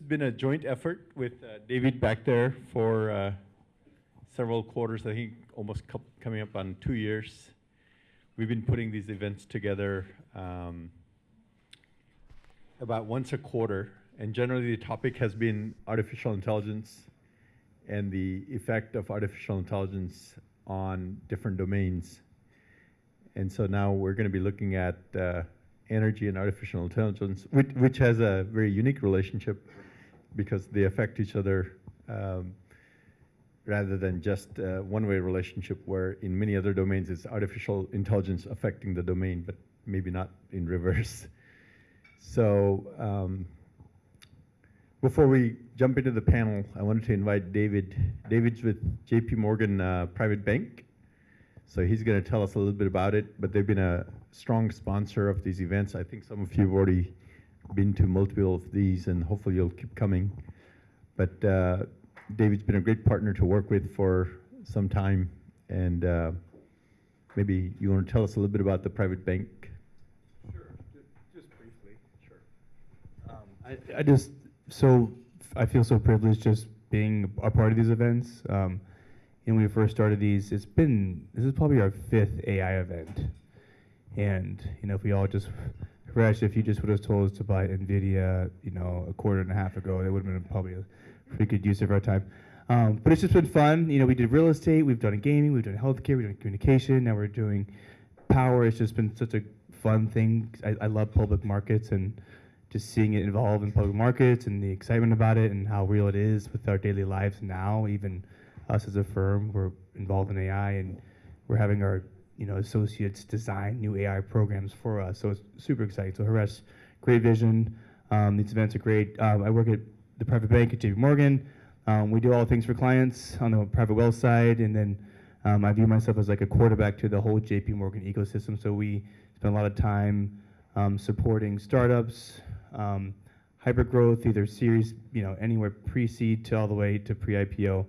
been a joint effort with David back there for several quarters, I think almost coming up on 2 years. We've been putting these events together about once a quarter, and generally the topic has been artificial intelligence and the effect of artificial intelligence on different domains. And so now we're going to be looking at energy and artificial intelligence, which has a very unique relationship because they affect each other rather than just a one-way relationship where in many other domains it's artificial intelligence affecting the domain, but maybe not in reverse. So before we jump into the panel, I wanted to invite David. David's with JP Morgan Private Bank. So he's going to tell us a little bit about it, but they've been a strong sponsor of these events. I think some of you have already been to multiple of these, and hopefully you'll keep coming. But David's been a great partner to work with for some time, and maybe you want to tell us a little bit about the private bank? Sure, just briefly. Sure. I feel so privileged just being a part of these events. And when we first started these, this is probably our 5th AI event. And if we all just, Harish, if you just would have told us to buy NVIDIA, a quarter and a half ago, that would have been probably a pretty good use of our time. But it's just been fun. We did real estate, we've done gaming, we've done healthcare, we've done communication, now we're doing power. It's just been such a fun thing. I love public markets and just seeing it evolve in public markets and the excitement about it and how real it is with our daily lives now. Even us as a firm, we're involved in AI and we're having our associates design new AI programs for us. So it's super exciting. So Harish, great vision. These events are great. I work at the private bank at JP Morgan. We do all things for clients on the private wealth side, and then I view myself as like a quarterback to the whole JP Morgan ecosystem. So we spend a lot of time supporting startups, hypergrowth, either series, anywhere pre-seed to all the way to pre-IPO.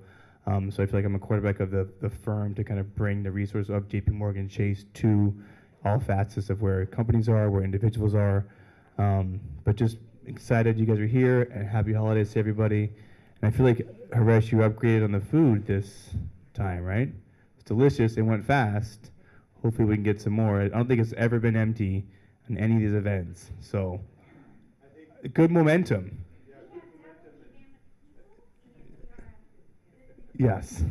So I feel like I'm a quarterback of the firm to kind of bring the resource of JP Morgan Chase to all facets of where companies are, where individuals are. But just excited you guys are here, and happy holidays to everybody. And I feel like, Harish, you upgraded on the food this time, right? It's delicious, it went fast. Hopefully we can get some more. I don't think it's ever been empty in any of these events. So, good momentum. Yes.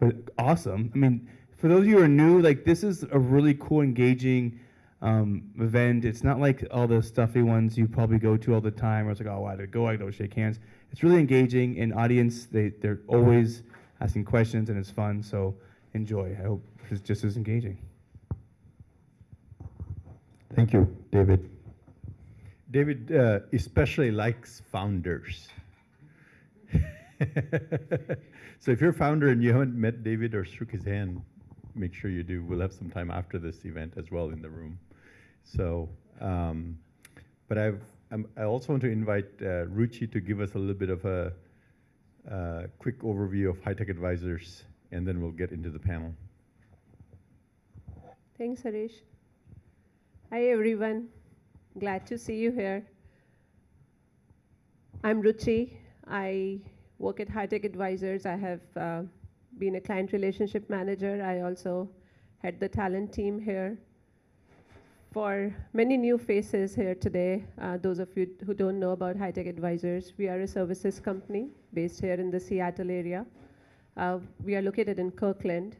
But awesome. I mean, for those of you who are new, this is a really cool, engaging event. It's not like all the stuffy ones you probably go to all the time where it's like, oh, I don't shake hands. It's really engaging. In audience, they're always asking questions and it's fun, so enjoy. I hope it's just as engaging. Thank you, David. David especially likes founders. So if you're a founder and you haven't met David or shook his hand, make sure you do. We'll have some time after this event as well in the room. So, but I also want to invite Ruchi to give us a little bit of a quick overview of Hitech Advisors, and then we'll get into the panel. Thanks, Harish. Hi, everyone. Glad to see you here. I'm Ruchi. I work at Hitech Advisors. I have been a client relationship manager. I also head the talent team here. For many new faces here today, those of you who don't know about Hitech Advisors, we are a services company based here in the Seattle area. We are located in Kirkland.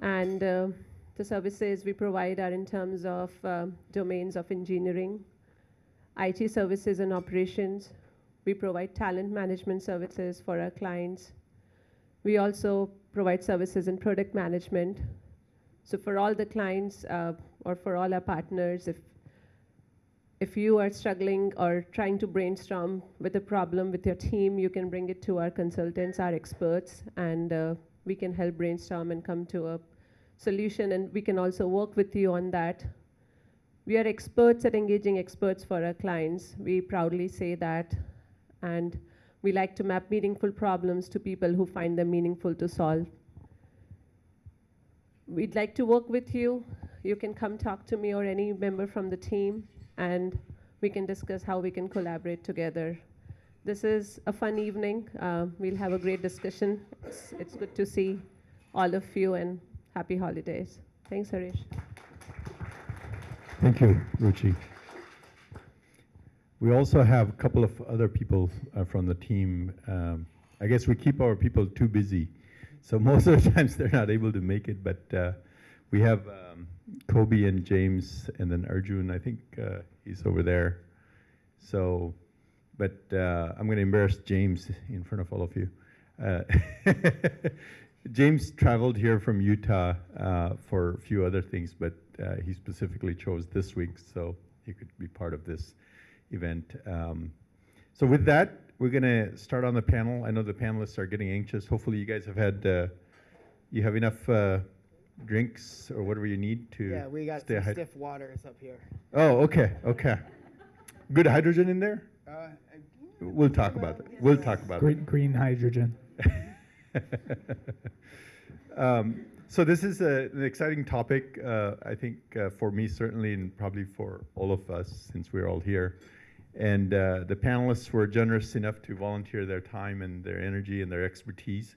And the services we provide are in terms of domains of engineering, IT services and operations. We provide talent management services for our clients. We also provide services in product management. So for all the clients or for all our partners, if you are struggling or trying to brainstorm with a problem with your team, you can bring it to our consultants, our experts, and we can help brainstorm and come to a solution, and we can also work with you on that. We are experts at engaging experts for our clients. We proudly say that. And we like to map meaningful problems to people who find them meaningful to solve. We'd like to work with you. You can come talk to me or any member from the team, and we can discuss how we can collaborate together. This is a fun evening. We'll have a great discussion. It's good to see all of you, and happy holidays. Thanks, Harish. Thank you, Ruchi. We also have a couple of other people from the team. I guess we keep our people too busy, so most of the times they're not able to make it, but we have Kobe and James, and then Arjun, I think he's over there. So, but I'm going to embarrass James in front of all of you. James traveled here from Utah for a few other things, but he specifically chose this week so he could be part of this event. So with that, we're going to start on the panel. I know the panelists are getting anxious. Hopefully you guys have had, you have enough drinks or whatever you need to Yeah, we got stay some stiff waters up here. Oh, okay, okay. Good hydrogen in there? We'll talk about that. We'll talk about it. Green hydrogen. So this is an exciting topic, I think, for me certainly, and probably for all of us, since we're all here. And the panelists were generous enough to volunteer their time and their energy and their expertise.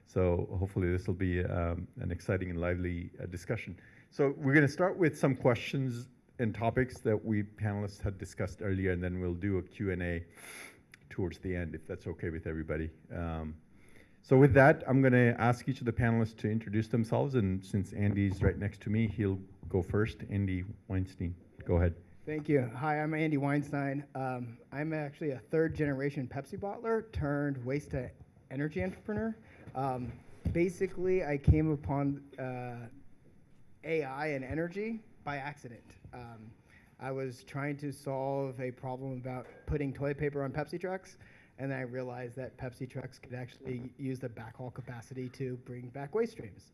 So hopefully this will be an exciting and lively discussion. So we're going to start with some questions and topics that we panelists had discussed earlier, and then we'll do a Q&A towards the end, if that's okay with everybody. So with that, I'm going to ask each of the panelists to introduce themselves, and since Andy's right next to me, he'll go first. Andy Weinstein, go ahead. Thank you. Hi, I'm Andy Weinstein. I'm actually a third-generation Pepsi bottler turned waste-to-energy entrepreneur. Basically, I came upon AI and energy by accident. I was trying to solve a problem about putting toilet paper on Pepsi trucks, and then I realized that Pepsi trucks could actually use the backhaul capacity to bring back waste streams.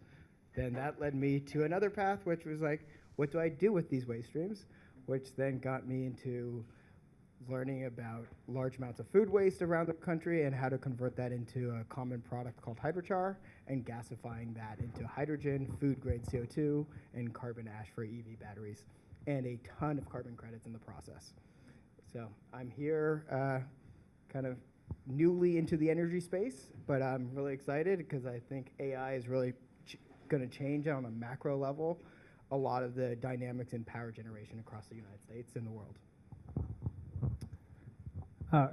Then that led me to another path, which was like, what do I do with these waste streams? Which then got me into learning about large amounts of food waste around the country and how to convert that into a common product called hydrochar and gasifying that into hydrogen, food-grade CO2, and carbon ash for EV batteries, and a ton of carbon credits in the process. So I'm here kind of newly into the energy space, but I'm really excited because I think AI is really going to change on a macro level a lot of the dynamics in power generation across the United States and the world.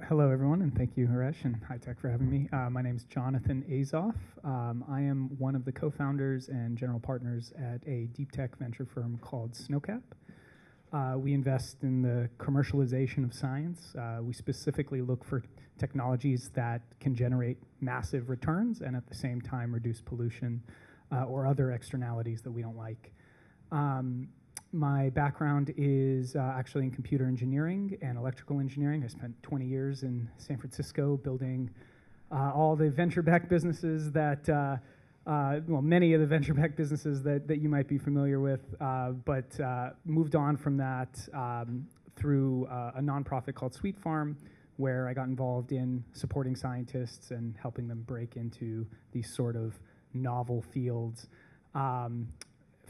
Hello, everyone, and thank you, Harish and Hitech, for having me. My name is Jonathan Azoff. I am one of the co-founders and general partners at a deep tech venture firm called Snowcap. We invest in the commercialization of science. We specifically look for technologies that can generate massive returns and at the same time reduce pollution or other externalities that we don't like. My background is actually in computer engineering and electrical engineering. I spent 20 years in San Francisco building all the venture-backed businesses that, well, many of the venture-backed businesses that you might be familiar with, but moved on from that through a nonprofit called Sweet Farm, where I got involved in supporting scientists and helping them break into these sort of novel fields.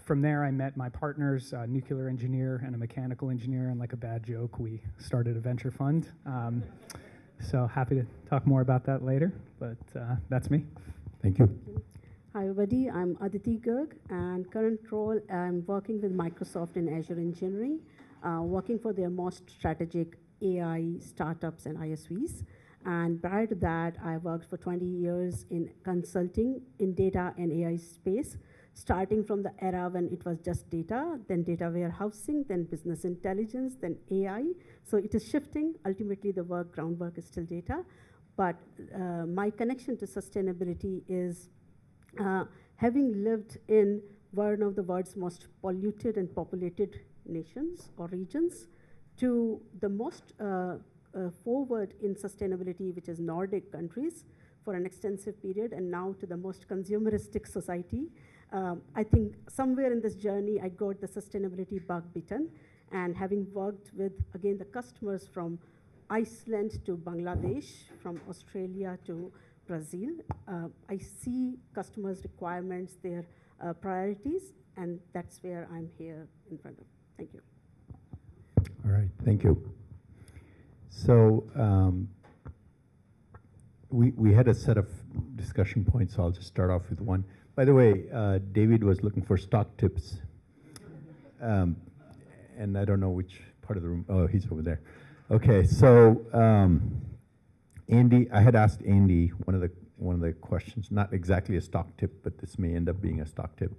From there, I met my partners, a nuclear engineer and a mechanical engineer, and like a bad joke, we started a venture fund. So happy to talk more about that later, but that's me. Thank you. Hi, everybody. I'm Aditi Garg, and current role, I'm working with Microsoft in Azure Engineering, working for their most strategic AI startups and ISVs. And prior to that, I worked for 20 years in consulting in data and AI space, starting from the era when it was just data, then data warehousing, then business intelligence, then AI. So it is shifting. Ultimately, the groundwork is still data. But my connection to sustainability is having lived in one of the world's most polluted and populated nations or regions to the most forward in sustainability, which is Nordic countries, for an extensive period, and now to the most consumeristic society. I think somewhere in this journey, I got the sustainability bug bitten, and having worked with, again, the customers from Iceland to Bangladesh, from Australia to Brazil, I see customers' requirements, their priorities, and that's where I'm here in front of. Thank you. All right, thank you. So we had a set of discussion points, so I'll just start off with one. By the way, David was looking for stock tips. And I don't know which part of the room. Oh, he's over there. Okay, so Andy, I had asked Andy one of the questions, not exactly a stock tip, but this may end up being a stock tip,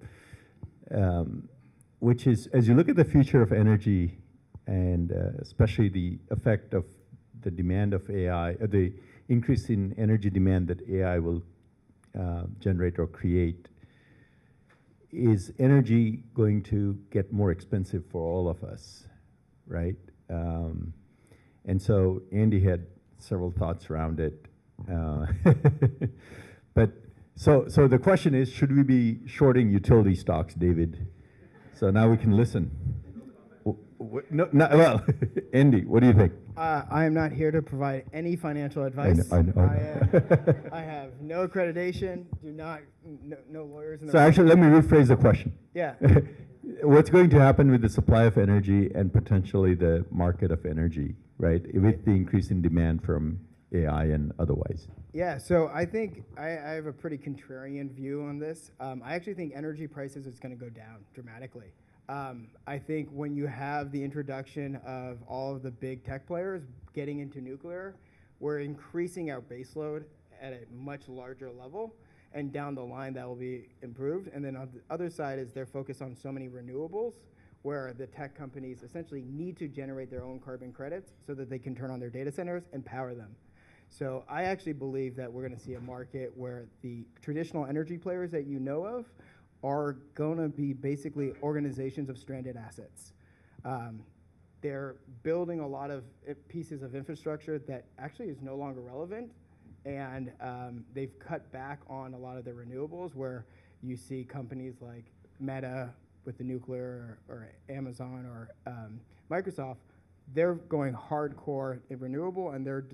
which is, as you look at the future of energy and especially the effect of the demand of AI, the increase in energy demand that AI will generate or create, is energy going to get more expensive for all of us, right? And so Andy had several thoughts around it. But so the question is, should we be shorting utility stocks, David? So now we can listen. Well, Andy, what do you think? I am not here to provide any financial advice. I know. I have no accreditation. No lawyers in the So actually, let me rephrase the question. Yeah. What's going to happen with the supply of energy and potentially the market of energy, right? With the increase in demand from AI and otherwise. Yeah, so I think I have a pretty contrarian view on this. I actually think energy prices is going to go down dramatically. I think when you have the introduction of all of the big tech players getting into nuclear, we're increasing our baseload at a much larger level, and down the line that will be improved. And then on the other side is they're focused on so many renewables, where the tech companies essentially need to generate their own carbon credits so that they can turn on their data centers and power them. So I actually believe that we're going to see a market where the traditional energy players that you know of are going to be basically organizations of stranded assets. They're building a lot of pieces of infrastructure that actually is no longer relevant, and they've cut back on a lot of the renewables, where you see companies like Meta with the nuclear, or Amazon, or Microsoft. They're going hardcore in renewable, and they're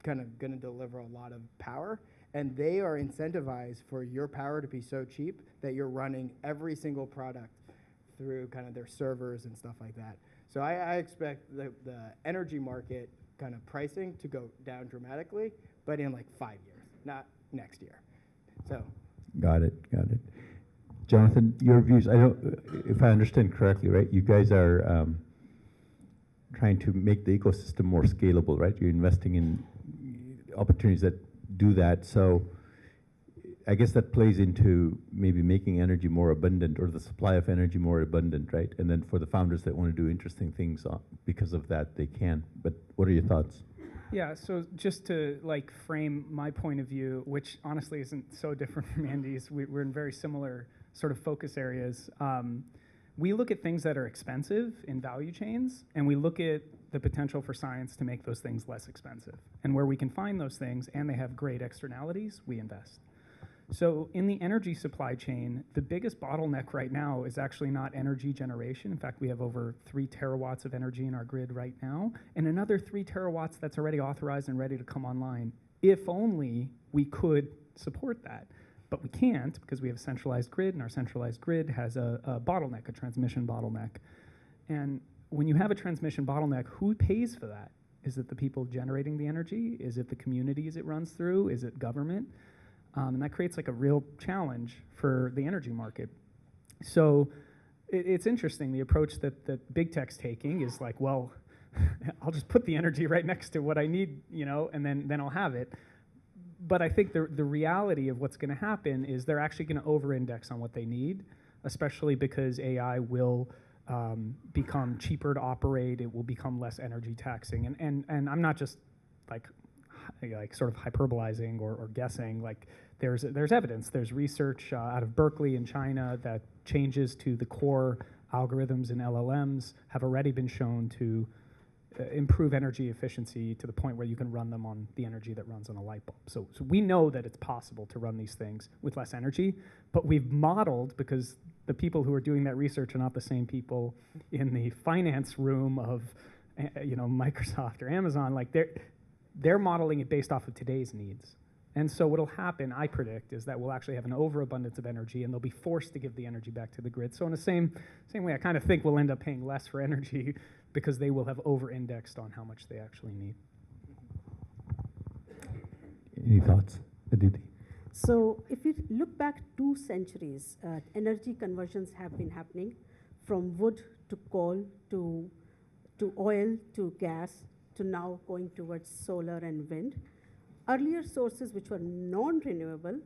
kind of going to deliver a lot of power, and they are incentivized for your power to be so cheap that you're running every single product through kind of their servers and stuff like that. So I expect the energy market kind of pricing to go down dramatically, but in like 5 years, not next year. So. Got it. Jonathan, your views. I don't, if I understand correctly, right? You guys are trying to make the ecosystem more scalable, right? You're investing in opportunities that do that. So I guess that plays into maybe making energy more abundant, or the supply of energy more abundant, right? And then for the founders that want to do interesting things because of that, they can. But what are your thoughts? Yeah, so just to like frame my point of view, which honestly isn't so different from Andy's, we're in very similar sort of focus areas. We look at things that are expensive in value chains, and we look at the potential for science to make those things less expensive. And where we can find those things and they have great externalities, we invest. So in the energy supply chain, the biggest bottleneck right now is actually not energy generation. In fact, we have over 3 terawatts of energy in our grid right now, and another 3 terawatts that's already authorized and ready to come online. If only we could support that. But we can't, because we have a centralized grid, and our centralized grid has a bottleneck, a transmission bottleneck. And when you have a transmission bottleneck, who pays for that? Is it the people generating the energy? Is it the communities it runs through? Is it government? And that creates like a real challenge for the energy market. So it's interesting, the approach that big tech's taking is like, well, I'll just put the energy right next to what I need, and then I'll have it. But I think the reality of what's going to happen is they're actually going to over-index on what they need, especially because AI will become cheaper to operate. It will become less energy taxing. And I'm not just like sort of hyperbolizing or guessing. Like there's evidence. There's research out of Berkeley in China that changes to the core algorithms in LLMs have already been shown to improve energy efficiency to the point where you can run them on the energy that runs on a light bulb. So we know that it's possible to run these things with less energy, but we've modeled, because the people who are doing that research are not the same people in the finance room of Microsoft or Amazon. Like they're modeling it based off of today's needs. And so what'll happen, I predict, is that we'll actually have an overabundance of energy, and they'll be forced to give the energy back to the grid. So in the same way, I kind of think we'll end up paying less for energy because they will have over-indexed on how much they actually need. Any thoughts, Aditi? So if you look back 2 centuries, energy conversions have been happening from wood to coal to oil to gas to now going towards solar and wind. Earlier sources which were non-renewable,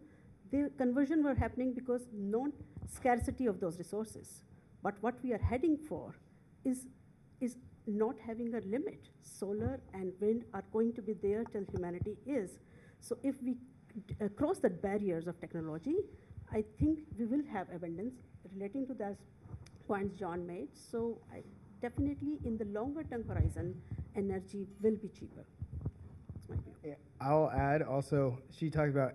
the conversion were happening because non-scarcity of those resources. But what we are heading for is not having a limit. Solar and wind are going to be there till humanity is. So if we cross the barriers of technology, I think we will have abundance relating to those points John made. So definitely in the longer term horizon, energy will be cheaper. That's my view. Yeah, I'll add also, she talked about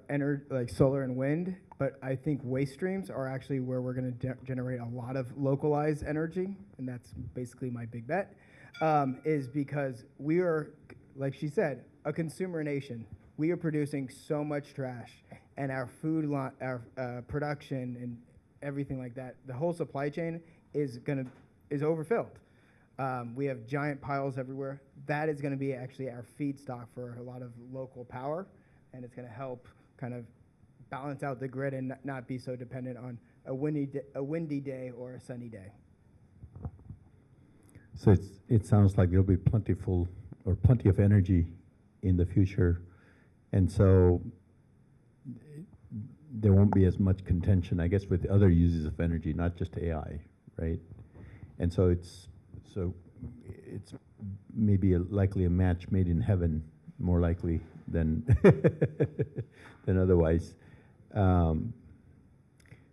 like solar and wind, but I think waste streams are actually where we're going to generate a lot of localized energy, and that's basically my big bet, is because we are, like she said, a consumer nation. We are producing so much trash, and our food, our production and everything like that, the whole supply chain is overfilled. We have giant piles everywhere. That is going to be actually our feedstock for a lot of local power, and it's going to help kind of balance out the grid and not be so dependent on a windy day or a sunny day. So it sounds like there'll be plenty of energy in the future, and so there won't be as much contention, I guess, with other uses of energy, not just AI, right? And so it's maybe likely a match made in heaven, more likely than than otherwise.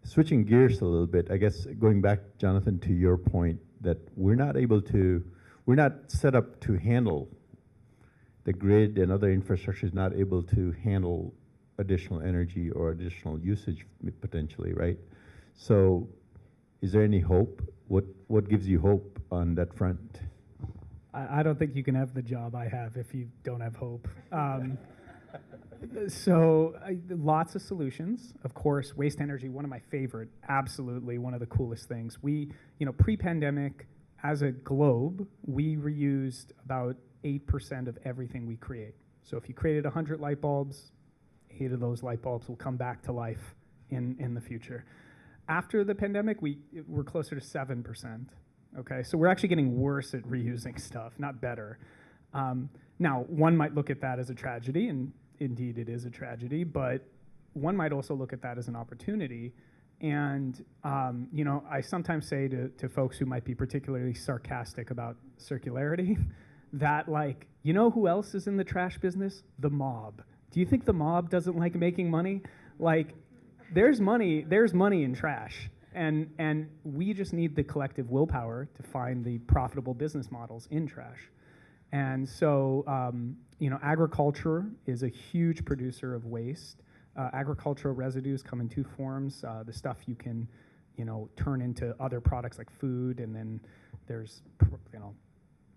Switching gears a little bit, I guess going back, Jonathan, to your point that we're not set up to handle the grid, and other infrastructure is not able to handle additional energy or additional usage potentially, right? So is there any hope? What gives you hope on that front? I don't think you can have the job I have if you don't have hope. So lots of solutions. Of course, waste energy, one of my favorite, absolutely one of the coolest things. Pre-pandemic, as a globe, we reused about 8% of everything we create. So if you created 100 light bulbs, 8 of those light bulbs will come back to life in the future. After the pandemic, we're closer to 7%. Okay, so we're actually getting worse at reusing stuff, not better. Now, one might look at that as a tragedy, and indeed it is a tragedy, but one might also look at that as an opportunity. And I sometimes say to folks who might be particularly sarcastic about circularity that, like, who else is in the trash business? The mob. Do you think the mob doesn't like making money? Like, there's money in trash. And we just need the collective willpower to find the profitable business models in trash. And so, agriculture is a huge producer of waste. Agricultural residues come in 2 forms. The stuff you can, turn into other products like food, and then there's,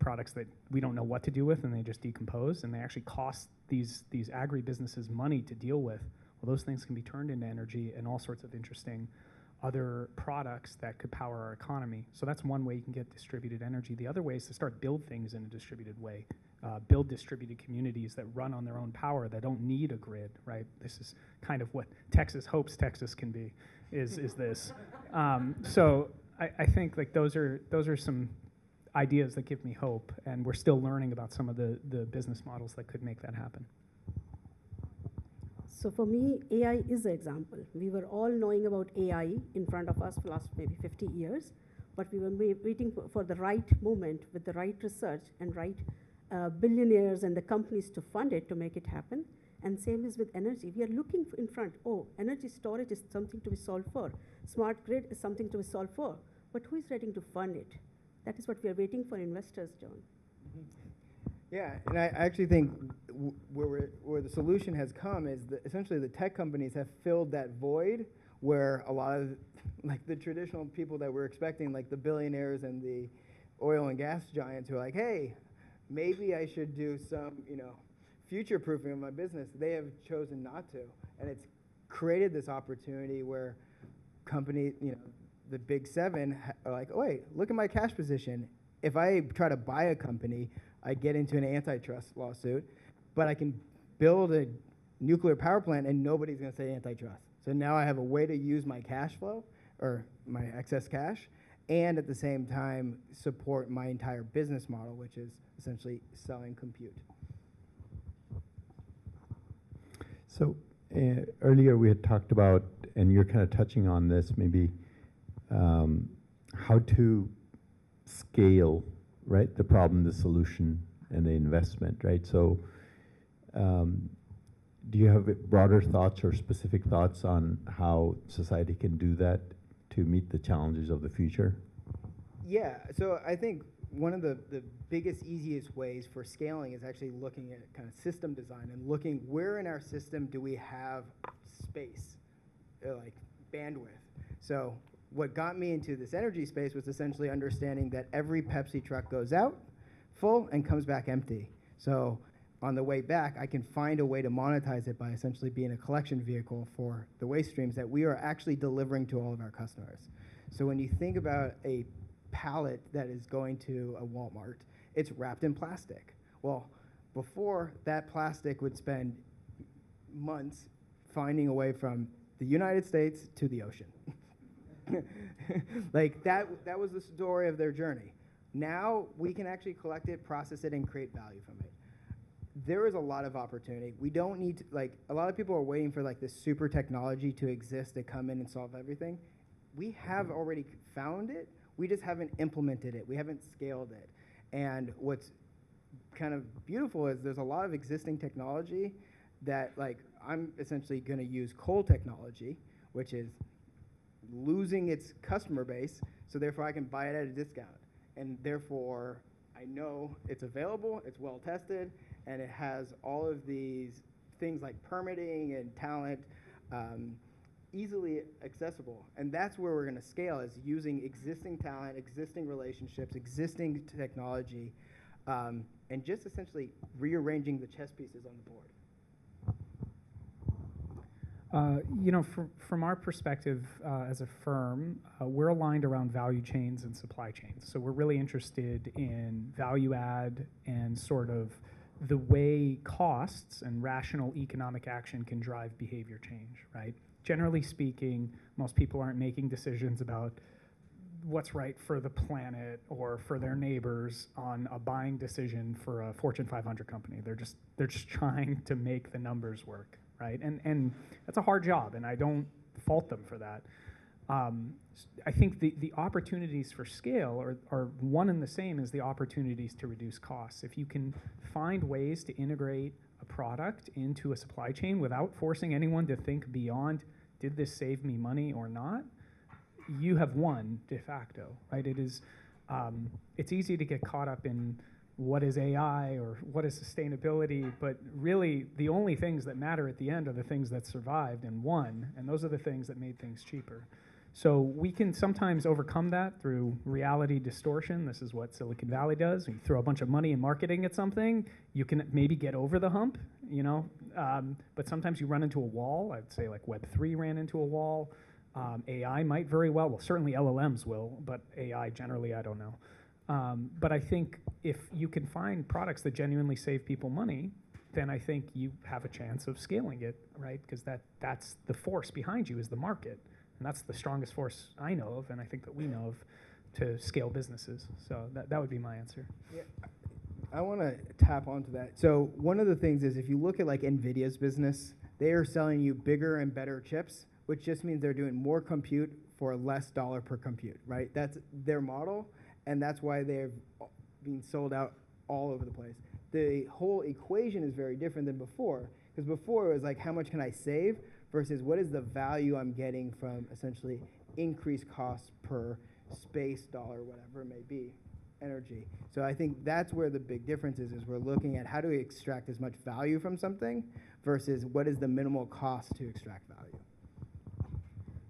products that we don't know what to do with, and they just decompose, and they actually cost these agribusinesses money to deal with. Well, those things can be turned into energy and all sorts of interesting other products that could power our economy. So that's one way you can get distributed energy. The other way is to start build things in a distributed way. Build distributed communities that run on their own power, that don't need a grid, right? This is kind of what Texas hopes Texas can be, is this. So I think like those are some ideas that give me hope, and we're still learning about some of the business models that could make that happen. So for me, AI is an example. We were all knowing about AI in front of us for the last maybe 50 years, but we were waiting for the right moment with the right research and right billionaires and the companies to fund it to make it happen. And same is with energy. We are looking in front, energy storage is something to be solved for. Smart grid is something to be solved for. But who is ready to fund it? That is what we are waiting for investors, John. Yeah, and I actually think where the solution has come is that essentially the tech companies have filled that void where a lot of like the traditional people that we're expecting, like the billionaires and the oil and gas giants who are like, hey, maybe I should do some, future-proofing of my business. They have chosen not to, and it's created this opportunity where companies, the big 7 are like, oh, wait, look at my cash position. If I try to buy a company, I get into an antitrust lawsuit, but I can build a nuclear power plant, and nobody's going to say antitrust. So now I have a way to use my cash flow or my excess cash, and at the same time support my entire business model, which is essentially selling compute. So earlier we had talked about, and you're kind of touching on this, maybe how to scale, right, the problem, the solution, and the investment, right? So do you have broader thoughts or specific thoughts on how society can do that to meet the challenges of the future? Yeah, so I think one of the biggest, easiest ways for scaling is actually looking at kind of system design and looking where in our system do we have space, like bandwidth. So what got me into this energy space was essentially understanding that every Pepsi truck goes out full and comes back empty. So on the way back, I can find a way to monetize it by essentially being a collection vehicle for the waste streams that we are actually delivering to all of our customers. So when you think about a pallet that is going to a Walmart, it's wrapped in plastic. Well, before, that plastic would spend months finding a way from the United States to the ocean. Like that was the story of their journey. Now we can actually collect it, process it, and create value from it. There is a lot of opportunity. We don't need to, like, a lot of people are waiting for like this super technology to exist to come in and solve everything. We have already found it. We just haven't implemented it. We haven't scaled it. And what's kind of beautiful is there's a lot of existing technology that, like, I'm essentially going to use coal technology, which is losing its customer base, so therefore I can buy it at a discount. And therefore, I know it's available, it's well tested, and it has all of these things like permitting and talent easily accessible. And that's where we're going to scale, is using existing talent, existing relationships, existing technology, and just essentially rearranging the chess pieces on the board. You know, from our perspective as a firm, we're aligned around value chains and supply chains. So we're really interested in value add and sort of the way costs and rational economic action can drive behavior change, right? Generally speaking, most people aren't making decisions about what's right for the planet or for their neighbors on a buying decision for a Fortune 500 company. They're just trying to make the numbers work, right? And that's a hard job, and I don't fault them for that. I think the opportunities for scale are one and the same as the opportunities to reduce costs. If you can find ways to integrate a product into a supply chain without forcing anyone to think beyond, did this save me money or not, you have won de facto, right? It is, it's easy to get caught up in what is AI or what is sustainability, but really the only things that matter at the end are the things that survived and won, and those are the things that made things cheaper. So we can sometimes overcome that through reality distortion. This is what Silicon Valley does. You throw a bunch of money in marketing at something, you can maybe get over the hump, you know, but sometimes you run into a wall. I'd say like Web3 ran into a wall. AI might very well, certainly LLMs will, but AI generally, I don't know. But I think if you can find products that genuinely save people money, then I think you have a chance of scaling it, right? Because that's the force behind you is the market. And that's the strongest force I know of, and I think that we know of, to scale businesses. So that would be my answer. Yeah, I want to tap onto that. So one of the things is if you look at like NVIDIA's business, they are selling you bigger and better chips, which just means they're doing more compute for less dollar per compute, right? That's their model, and that's why they're being sold out all over the place. The whole equation is very different than before, because before it was like, how much can I save versus what is the value I'm getting from essentially increased costs per space, dollar, whatever it may be, energy. So I think that's where the big difference is we're looking at how do we extract as much value from something versus what is the minimal cost to extract value.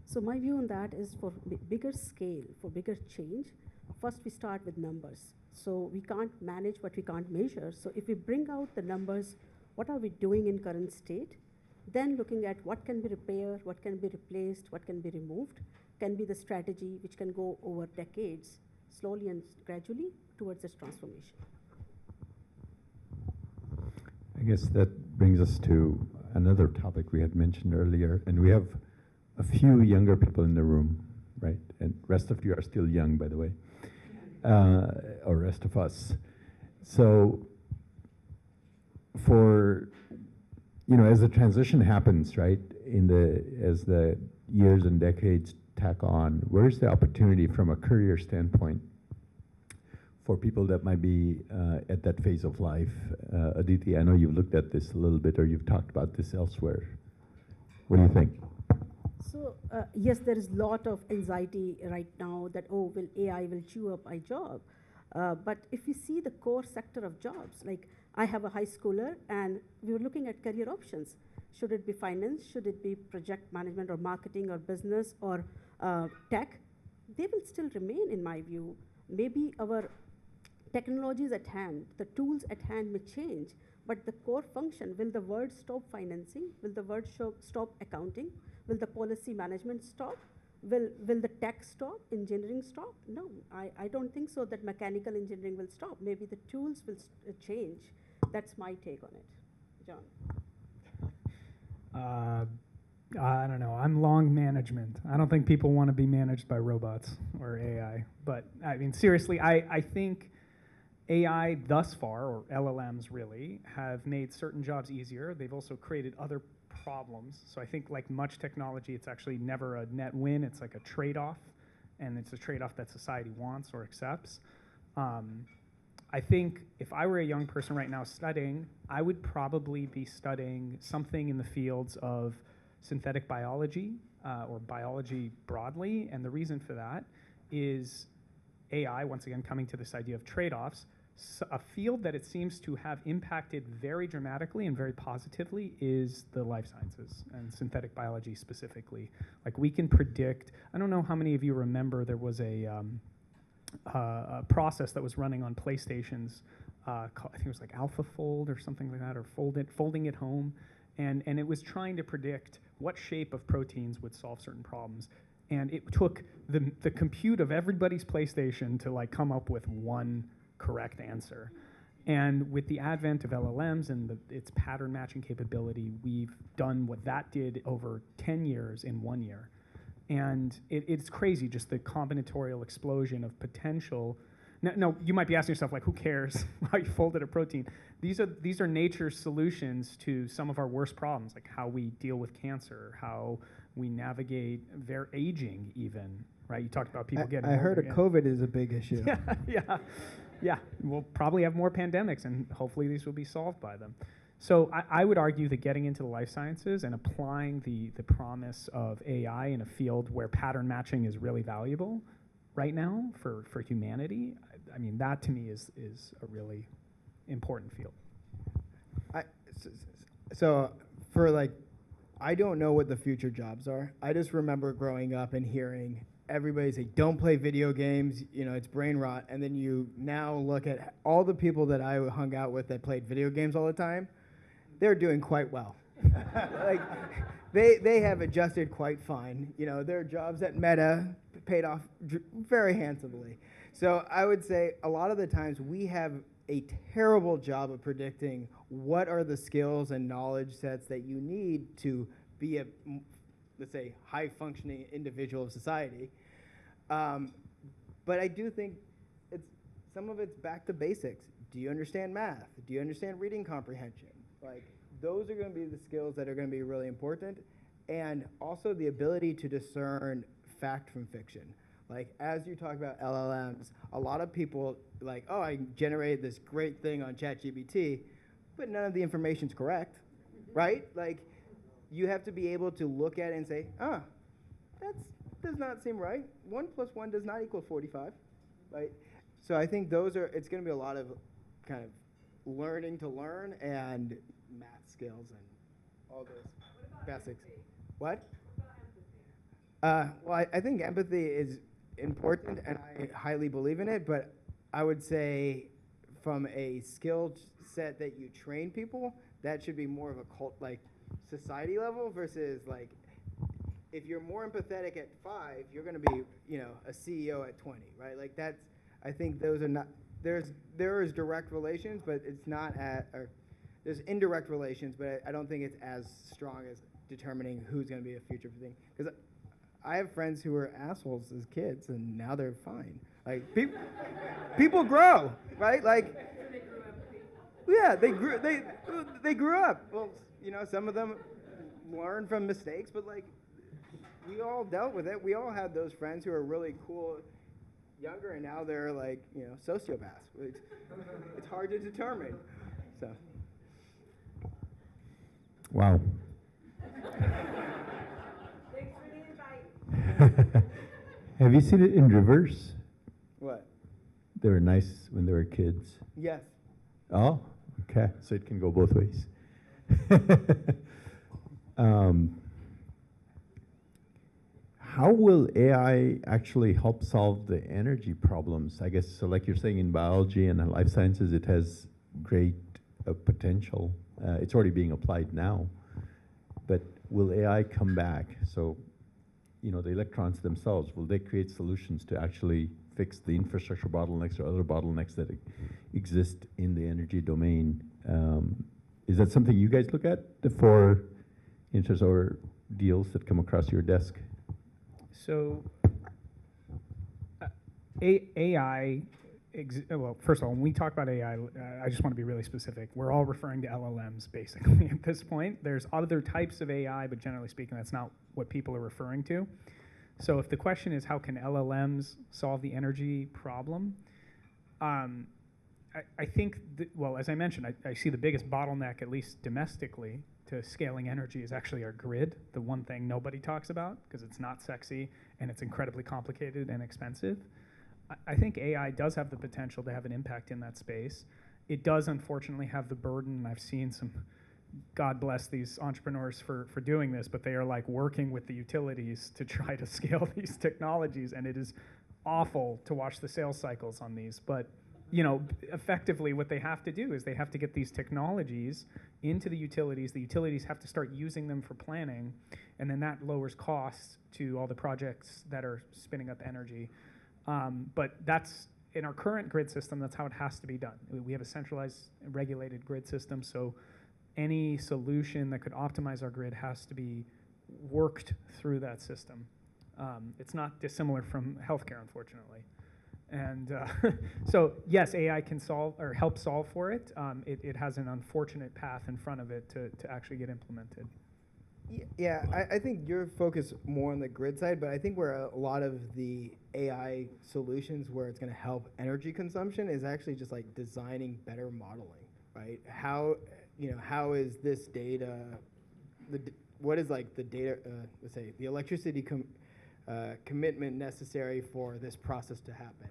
So my view on that is for bigger scale, for bigger change, first we start with numbers. So we can't manage what we can't measure. So if we bring out the numbers, what are we doing in current state? Then looking at what can be repaired, what can be replaced, what can be removed, can be the strategy which can go over decades, slowly and gradually towards this transformation. I guess that brings us to another topic we had mentioned earlier, and we have a few younger people in the room, right? And rest of you are still young, by the way, or rest of us. So for, as the transition happens, right, as the years and decades tack on, where's the opportunity from a career standpoint for people that might be at that phase of life? Aditi, I know you've looked at this a little bit, or you've talked about this elsewhere. What do you think? So yes, there is a lot of anxiety right now that, oh, will AI will chew up my job. But if you see the core sector of jobs, like I have a high schooler and we were looking at career options. Should it be finance? Should it be project management or marketing or business or tech? They will still remain, in my view. Maybe our technologies at hand, the tools at hand may change, but the core function, will the word stop financing? Will the word stop accounting? Will the policy management stop? Will the tech stop? Engineering stop? No, I don't think so that mechanical engineering will stop. Maybe the tools will change. That's my take on it. John? I don't know. I'm long management. I don't think people want to be managed by robots or AI. But I mean, seriously, I think AI thus far, or LLMs really, have made certain jobs easier. They've also created other problems. So I think like much technology, it's actually never a net win. It's like a trade-off, and it's a trade-off that society wants or accepts. I think if I were a young person right now studying, I would probably be studying something in the fields of synthetic biology or biology broadly. And the reason for that is AI, once again, coming to this idea of trade-offs. A field that it seems to have impacted very dramatically and very positively is the life sciences and synthetic biology specifically. Like we can predict, I don't know how many of you remember there was a process that was running on PlayStations, I think it was like AlphaFold or something like that, or folding it home. And it was trying to predict what shape of proteins would solve certain problems. And it took the compute of everybody's PlayStation to like come up with one correct answer. And with the advent of LLMs and its pattern matching capability, we've done what that did over 10 years in 1 year. And it's crazy, just the combinatorial explosion of potential. No, you might be asking yourself, like, who cares how you folded a protein? These are nature's solutions to some of our worst problems, like how we deal with cancer, how we navigate aging even, right? You talked about people getting I heard older, COVID is a big issue. Yeah. We'll probably have more pandemics, and hopefully these will be solved by them. So I would argue that getting into the life sciences and applying the promise of AI in a field where pattern matching is really valuable right now for humanity, I mean, that to me is a really important field. So for like, I don't know what the future jobs are. I just remember growing up and hearing everybody say, don't play video games, it's brain rot. And then you now look at all the people that I hung out with that played video games all the time, they're doing quite well. Like, they have adjusted quite fine. Their jobs at Meta paid off very handsomely. So I would say a lot of the times we have a terrible job of predicting what are the skills and knowledge sets that you need to be a, let's say, high-functioning individual of society. But I do think some of it's back to basics. Do you understand math? Do you understand reading comprehension? Like, those are going to be the skills that are going to be really important. And also the ability to discern fact from fiction. Like, as you talk about LLMs, a lot of people like, oh, I generated this great thing on ChatGPT, but none of the information's correct, right? Like, you have to be able to look at it and say, that does not seem right. 1 + 1 does not equal 45, right? So I think it's going to be a lot of kind of learning to learn and math skills and all those basics. What? Well, I think empathy is important, and I highly believe in it, but I would say from a skill set that you train people, that should be more of a society level versus like, if you're more empathetic at 5, you're going to be, a CEO at 20, right? Like I think those are not, there is direct relations, but it's not there's indirect relations, but I don't think it's as strong as determining who's going to be a future thing. Because I have friends who were assholes as kids, and now they're fine. Like people grow, right? Like, yeah, they grew up. Well, you know, some of them learn from mistakes, but like we all dealt with it. We all had those friends who are really cool younger, and now they're like, you know, sociopaths. It's hard to determine. So. Wow. Thanks for the invite. Have you seen it in reverse? What? They were nice when they were kids. Yes. Oh, okay. So it can go both ways. How will AI actually help solve the energy problems? I guess, so like you're saying, in biology and life sciences, it has great potential. It's already being applied now. But will AI come back? So, you know, the electrons themselves, will they create solutions to actually fix the infrastructure bottlenecks or other bottlenecks that exist in the energy domain? Is that something you guys look at for interest or deals that come across your desk? So AI, well, first of all, when we talk about AI, I just want to be really specific. We're all referring to LLMs basically at this point. There's other types of AI, but generally speaking, that's not what people are referring to. So if the question is how can LLMs solve the energy problem, I think, well, as I mentioned, I see the biggest bottleneck, at least domestically, to scaling energy is actually our grid, the one thing nobody talks about because it's not sexy and it's incredibly complicated and expensive. I think AI does have the potential to have an impact in that space. It does unfortunately have the burden, and I've seen some, God bless these entrepreneurs for doing this, but they are like working with the utilities to try to scale these technologies, and it is awful to watch the sales cycles on these. But you know, effectively what they have to do is they have to get these technologies into the utilities. The utilities have to start using them for planning, and then that lowers costs to all the projects that are spinning up energy. But that's, in our current grid system, that's how it has to be done. We have a centralized, regulated grid system, so any solution that could optimize our grid has to be worked through that system. It's not dissimilar from healthcare, unfortunately. And so, yes, AI can solve or help solve for it. It has an unfortunate path in front of it to actually get implemented. Yeah, I think you're focused more on the grid side, but I think where a lot of the AI solutions where it's going to help energy consumption is actually just like designing better modeling, right? How is this data, what is like the data, let's say the electricity commitment necessary for this process to happen?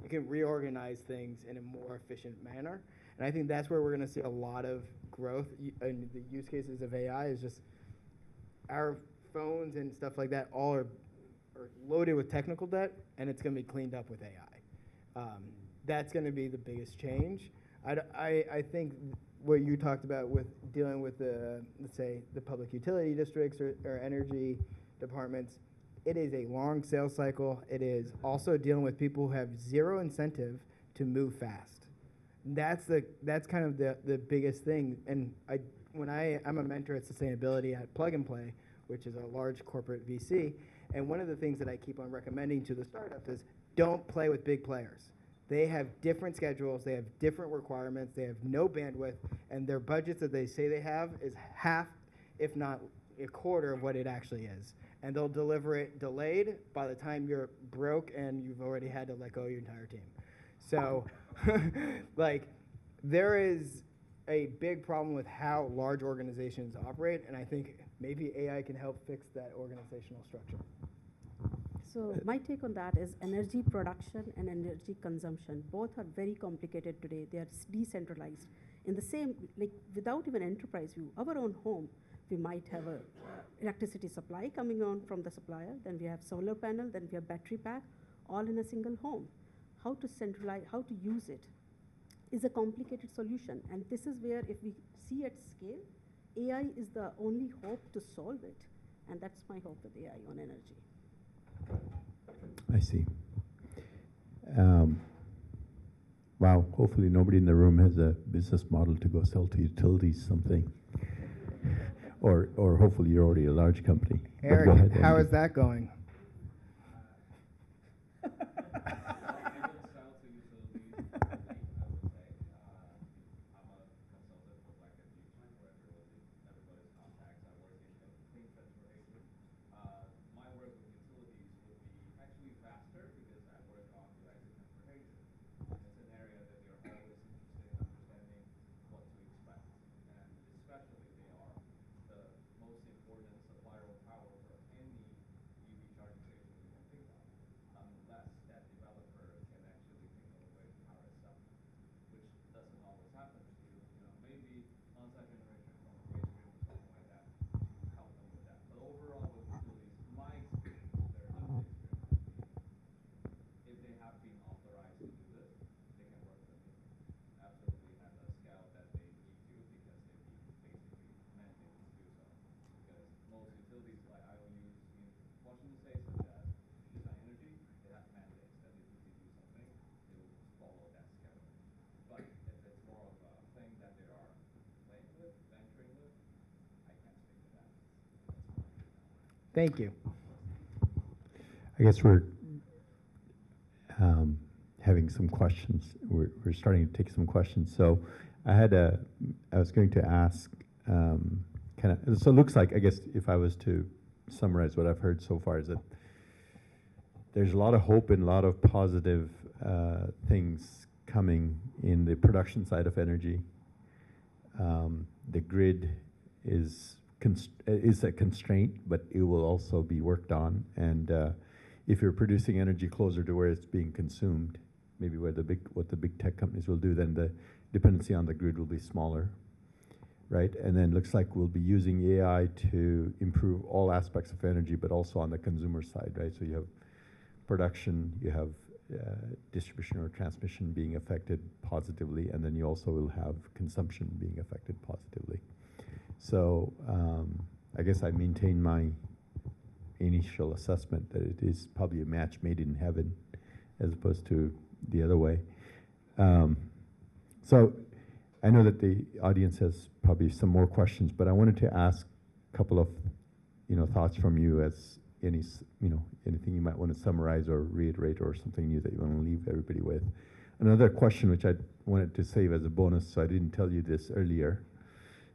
You can reorganize things in a more efficient manner. And I think that's where we're going to see a lot of growth in the use cases of AI is just our phones and stuff like that all are loaded with technical debt, and it's going to be cleaned up with AI. That's going to be the biggest change. I think what you talked about with dealing with the, let's say, the public utility districts or energy departments, it is a long sales cycle. It is also dealing with people who have zero incentive to move fast. That's kind of the biggest thing. And I'm a mentor at sustainability at Plug and Play, which is a large corporate VC. And one of the things that I keep on recommending to the startups is don't play with big players. They have different schedules. They have different requirements. They have no bandwidth. And their budgets that they say they have is half, if not a quarter of what it actually is. And they'll deliver it delayed by the time you're broke and you've already had to let go of your entire team. So, like, there is a big problem with how large organizations operate, and I think maybe AI can help fix that organizational structure. So my take on that is energy production and energy consumption. Both are very complicated today. They are decentralized. In the same, like without even enterprise view, our own home, we might have a electricity supply coming on from the supplier, then we have solar panel, then we have battery pack, all in a single home. How to centralize, how to use it is a complicated solution. And this is where if we see at scale, AI is the only hope to solve it. And that's my hope with AI on energy. I see. Wow, hopefully nobody in the room has a business model to go sell to utilities something. Or hopefully you're already a large company. But go Eric, ahead, how Andy. is that going? Thank you. I guess we're having some questions. We're starting to take some questions. So I was going to ask, so it looks like, I guess if I was to summarize what I've heard so far, is that there's a lot of hope and a lot of positive things coming in the production side of energy. The grid is a constraint, but it will also be worked on. And if you're producing energy closer to where it's being consumed, maybe what the big tech companies will do, then the dependency on the grid will be smaller, right? And then it looks like we'll be using AI to improve all aspects of energy, but also on the consumer side, right? So you have production, you have distribution or transmission being affected positively, and then you also will have consumption being affected positively. So I guess I maintain my initial assessment that it is probably a match made in heaven as opposed to the other way. So I know that the audience has probably some more questions, but I wanted to ask a couple of thoughts from you as anything you might want to summarize or reiterate or something new that you want to leave everybody with. Another question which I wanted to save as a bonus, so I didn't tell you this earlier,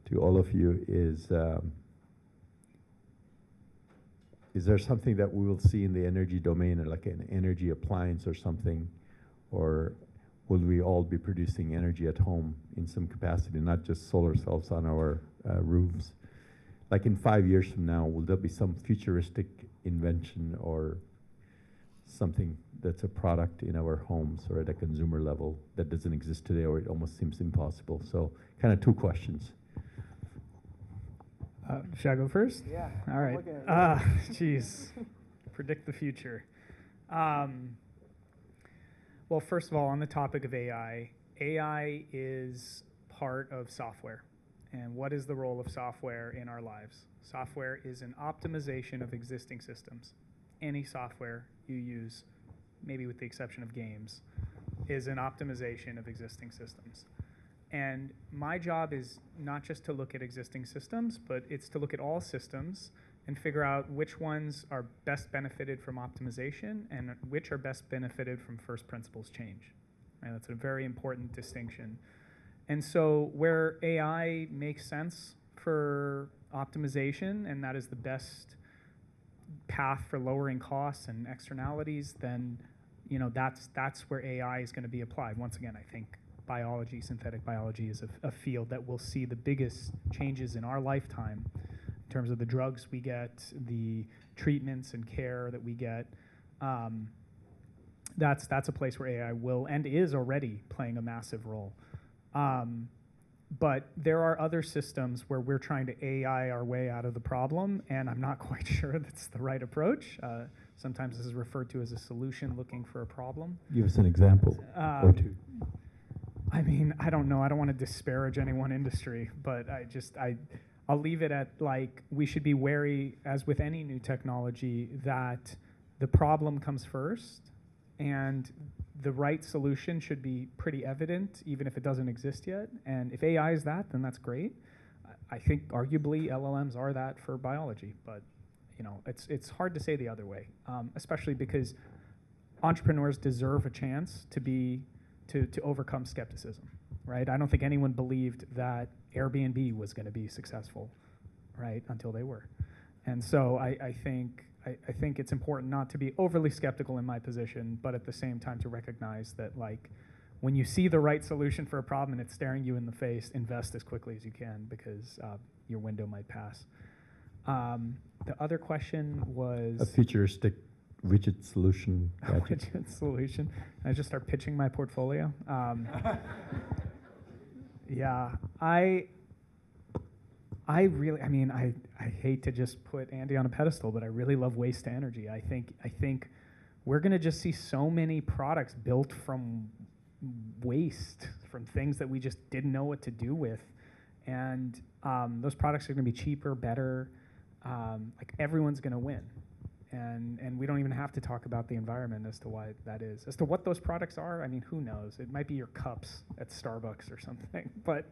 to all of you is there something that we will see in the energy domain, or like an energy appliance or something, or will we all be producing energy at home in some capacity, not just solar cells on our roofs? Like in 5 years from now, will there be some futuristic invention or something that's a product in our homes or at a consumer level that doesn't exist today, or it almost seems impossible? So kind of two questions. Should I go first? Yeah. All right. Looking at you. Geez. Predict the future. Well, first of all, on the topic of AI, AI is part of software. And what is the role of software in our lives? Software is an optimization of existing systems. Any software you use, maybe with the exception of games, is an optimization of existing systems. And my job is not just to look at existing systems, but it's to look at all systems and figure out which ones are best benefited from optimization and which are best benefited from first principles change. And that's a very important distinction. And so where AI makes sense for optimization, and that is the best path for lowering costs and externalities, then that's where AI is going to be applied. Once again, I think biology, synthetic biology, is a field that will see the biggest changes in our lifetime in terms of the drugs we get, the treatments and care that we get. That's a place where AI will and is already playing a massive role. But there are other systems where we're trying to AI our way out of the problem, and I'm not quite sure that's the right approach. Sometimes this is referred to as a solution looking for a problem. Give us an example or two. I mean, I don't know. I don't want to disparage any one industry, but I'll leave it at, like, we should be wary, as with any new technology, that the problem comes first and the right solution should be pretty evident, even if it doesn't exist yet. And if AI is that, then that's great. I think arguably LLMs are that for biology, but it's hard to say the other way, especially because entrepreneurs deserve a chance to overcome skepticism, right? I don't think anyone believed that Airbnb was going to be successful, right, until they were. And so I think it's important not to be overly skeptical in my position, but at the same time to recognize that, like, when you see the right solution for a problem and it's staring you in the face, invest as quickly as you can because your window might pass. The other question was... A futuristic widget solution. Widget solution. I just start pitching my portfolio. Yeah, I really, I hate to just put Andy on a pedestal, but I really love waste to energy. I think we're going to just see so many products built from waste, from things that we just didn't know what to do with. And those products are going to be cheaper, better. Like, everyone's going to win. And we don't even have to talk about the environment as to why that is. As to what those products are, who knows? It might be your cups at Starbucks or something. But,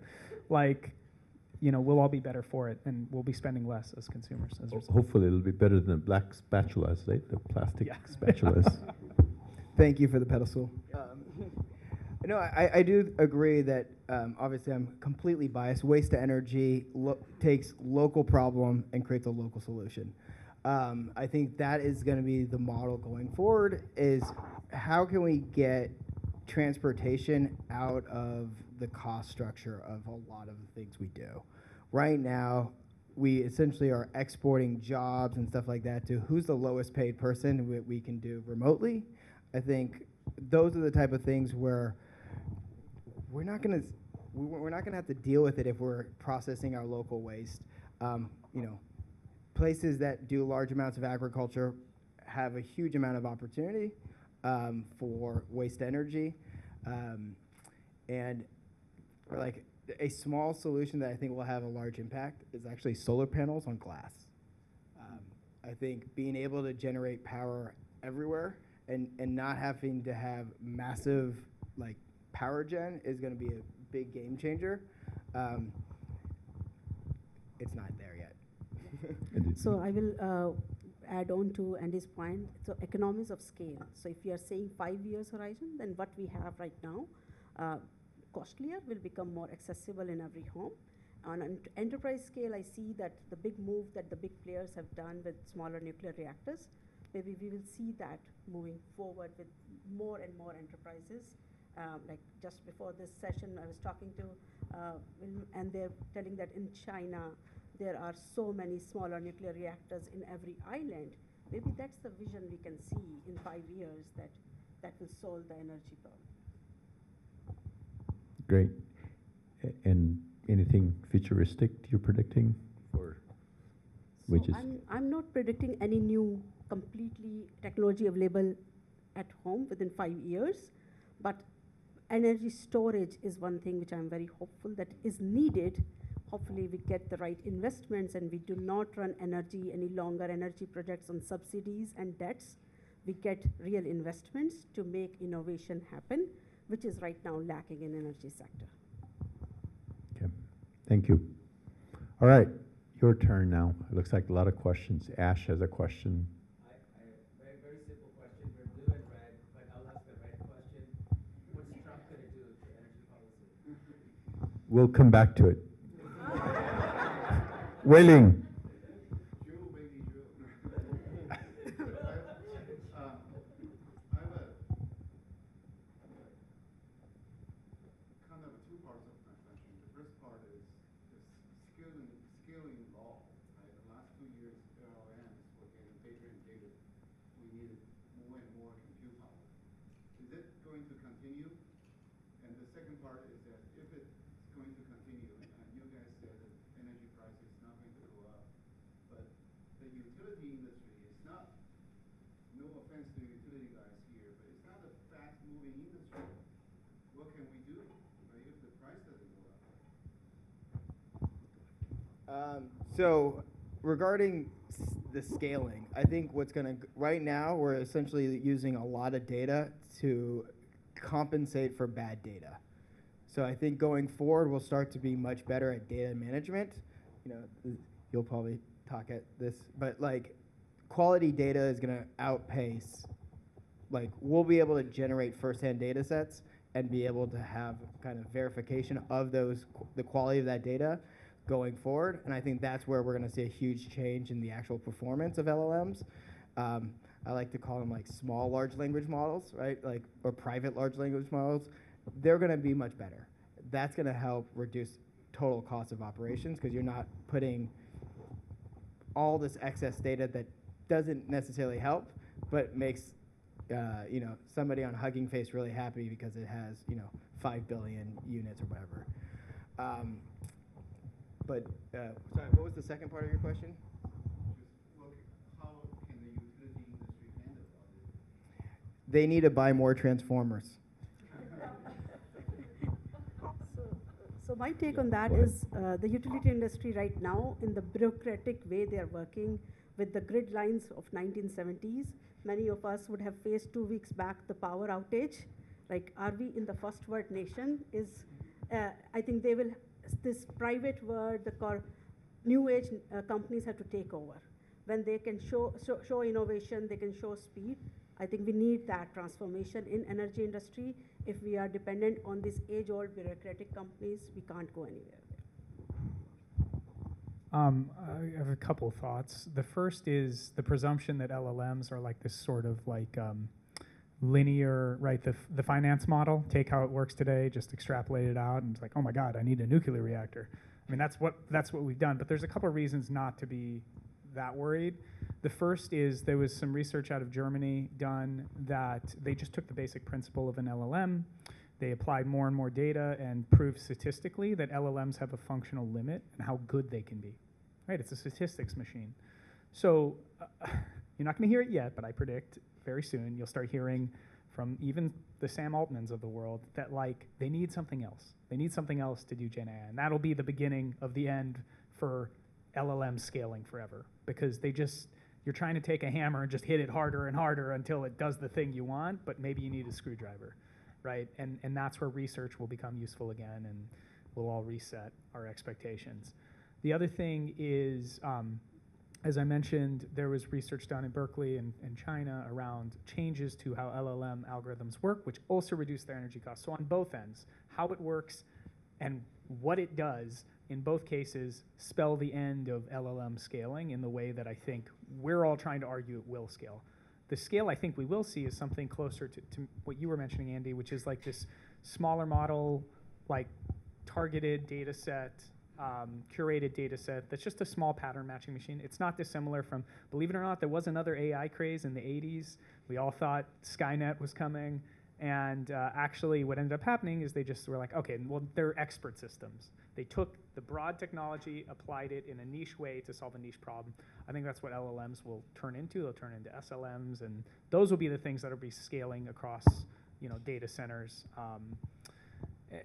like, we'll all be better for it, and we'll be spending less as consumers as a result. Hopefully it'll be better than black spatulas, right? The plastic spatulas. Thank you for the pedestal. No, I do agree that obviously I'm completely biased. Waste to energy takes local problem and creates a local solution. I think that is going to be the model going forward, is how can we get transportation out of the cost structure of a lot of the things we do. Right now, we essentially are exporting jobs and stuff like that to who's the lowest paid person we can do remotely. I think those are the type of things where we're not gonna have to deal with it if we're processing our local waste. Places that do large amounts of agriculture have a huge amount of opportunity for waste energy. And like a small solution that I think will have a large impact is actually solar panels on glass. I think being able to generate power everywhere and not having to have massive power gen is going to be a big game changer. It's not there yet. So I will add on to Andy's point. So economies of scale. So if you are saying 5 years horizon, then what we have right now, costlier will become more accessible in every home. On an enterprise scale, I see that the big move that the big players have done with smaller nuclear reactors, maybe we will see that moving forward with more and more enterprises. Like just before this session, I was talking to, and they're telling that in China, there are so many smaller nuclear reactors in every island. Maybe that's the vision we can see in 5 years that will solve the energy problem. Great. And anything futuristic you're predicting for which is? I'm not predicting any new completely technology available at home within 5 years, but energy storage is one thing which I'm very hopeful that is needed. Hopefully we get the right investments and we do not run any longer energy projects on subsidies and debts. We get real investments to make innovation happen, which is right now lacking in energy sector. Okay, thank you. All right, your turn now. It looks like a lot of questions. Ash has a question. Very simple question. We're blue and red, but I'll ask the red question. What's Trump going to do to energy policy? We'll come back to it. Wailing. So regarding the scaling. I think what's going to, right now, we're essentially using a lot of data to compensate for bad data. So I think going forward, we'll start to be much better at data management. You know, you'll probably talk at this, but like quality data is going to outpace, like we'll be able to generate firsthand data sets and be able to have kind of verification of those, the quality of that data going forward. And I think that's where we're going to see a huge change in the actual performance of LLMs. I like to call them like small large language models, right? Like, or private large language models. They're going to be much better. That's going to help reduce total cost of operations because you're not putting all this excess data that doesn't necessarily help, but makes you know, somebody on Hugging Face really happy because it has, you know, 5 billion units or whatever. Sorry, what was the second part of your question? How can the utility industry handle all this? They need to buy more transformers. So my take on that is the utility industry right now, in the bureaucratic way they are working with the grid lines of 1970s, many of us would have faced 2 weeks back the power outage. Like, are we in the first world nation? I think they will, this private world, the new age companies have to take over. When they can show innovation, they can show speed. I think we need that transformation in energy industry. If we are dependent on these age-old bureaucratic companies, we can't go anywhere there. I have a couple thoughts. The first is the presumption that LLMs are like this sort of like linear, right? The finance model, take how it works today, just extrapolate it out, and it's like, oh my God, I need a nuclear reactor. I mean, that's what we've done. But there's a couple of reasons not to be that worried. The first is there was some research out of Germany done that they just took the basic principle of an LLM. They applied more and more data and proved statistically that LLMs have a functional limit and how good they can be. Right? It's a statistics machine. So you're not going to hear it yet, but I predict very soon you'll start hearing from even the Sam Altmans of the world that like they need something else. They need something else to do Gen AI, and that'll be the beginning of the end for LLM scaling forever, because you're trying to take a hammer and just hit it harder and harder until it does the thing you want, but maybe you need a screwdriver, right? And that's where research will become useful again, and we'll all reset our expectations. The other thing is, as I mentioned, there was research done in Berkeley and China around changes to how LLM algorithms work, which also reduce their energy costs. So on both ends, how it works and what it does, in both cases, spell the end of LLM scaling in the way that I think we're all trying to argue it will scale. The scale I think we will see is something closer to what you were mentioning, Andy, which is like this smaller model, like targeted data set, curated data set that's just a small pattern matching machine. It's not dissimilar from, believe it or not, there was another AI craze in the 80s. We all thought Skynet was coming. And actually what ended up happening is they just were like, okay, well, they're expert systems. They took the broad technology, applied it in a niche way to solve a niche problem. I think that's what LLMs will turn into. They'll turn into SLMs, and those will be the things that will be scaling across, data centers.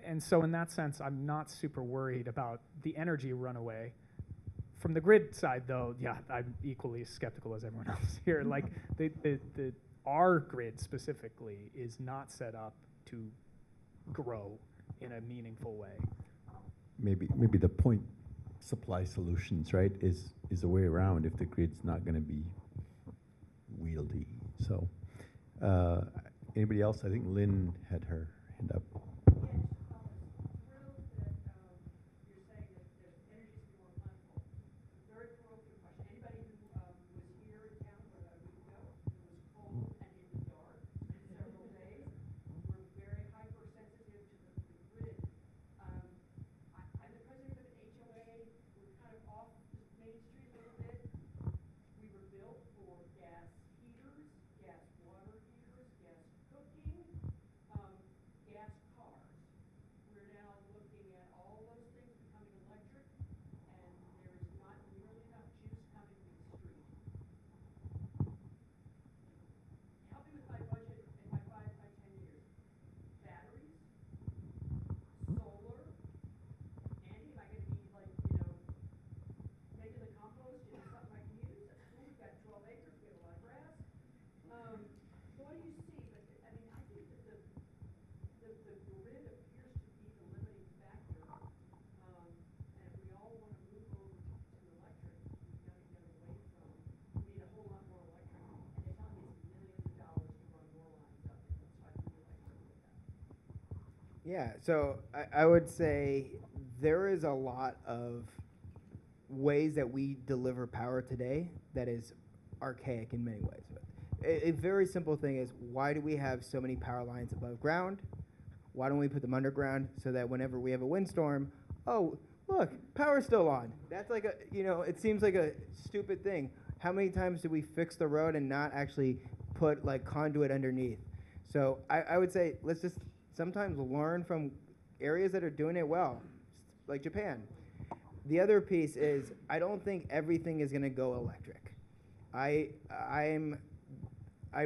And so in that sense, I'm not super worried about the energy runaway. From the grid side, though, yeah, I'm equally as skeptical as everyone else here. Like our grid specifically is not set up to grow in a meaningful way. Maybe the point supply solutions, right, is a way around if the grid's not going to be wieldy. So anybody else? I think Lynn had her hand up. Yeah, so I would say there is a lot of ways that we deliver power today that is archaic in many ways. A very simple thing is, why do we have so many power lines above ground? Why don't we put them underground so that whenever we have a windstorm, oh, look, power's still on. That's like a, it seems like a stupid thing. How many times do we fix the road and not actually put like conduit underneath? So I would say let's just sometimes learn from areas that are doing it well, like Japan. The other piece is, I don't think everything is going to go electric. I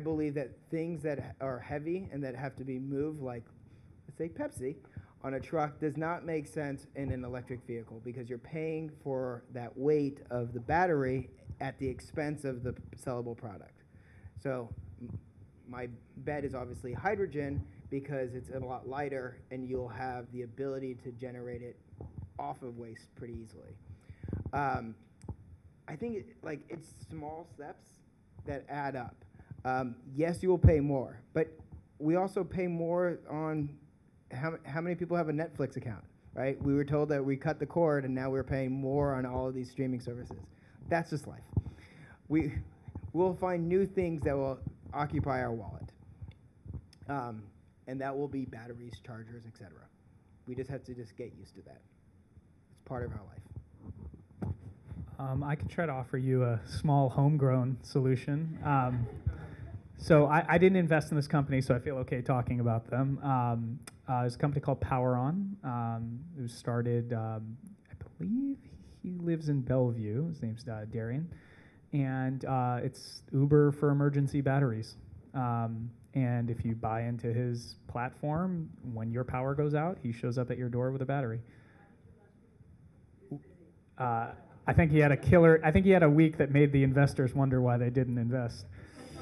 believe that things that are heavy and that have to be moved, like, let's say Pepsi, on a truck does not make sense in an electric vehicle, because you're paying for that weight of the battery at the expense of the sellable product. So my bet is obviously hydrogen, because it's a lot lighter and you'll have the ability to generate it off of waste pretty easily. I think it's small steps that add up. Yes, you will pay more, but we also pay more on how many people have a Netflix account, right? We were told that we cut the cord and now we're paying more on all of these streaming services. That's just life. We'll find new things that will occupy our wallet. And that will be batteries, chargers, etc. We just have to just get used to that. It's part of our life. I can try to offer you a small homegrown solution. So I didn't invest in this company, so I feel okay talking about them. There's a company called PowerOn. It was started, I believe he lives in Bellevue. His name's Darian. And it's Uber for emergency batteries. And if you buy into his platform, when your power goes out, he shows up at your door with a battery. I think he had a killer. I think he had a week that made the investors wonder why they didn't invest.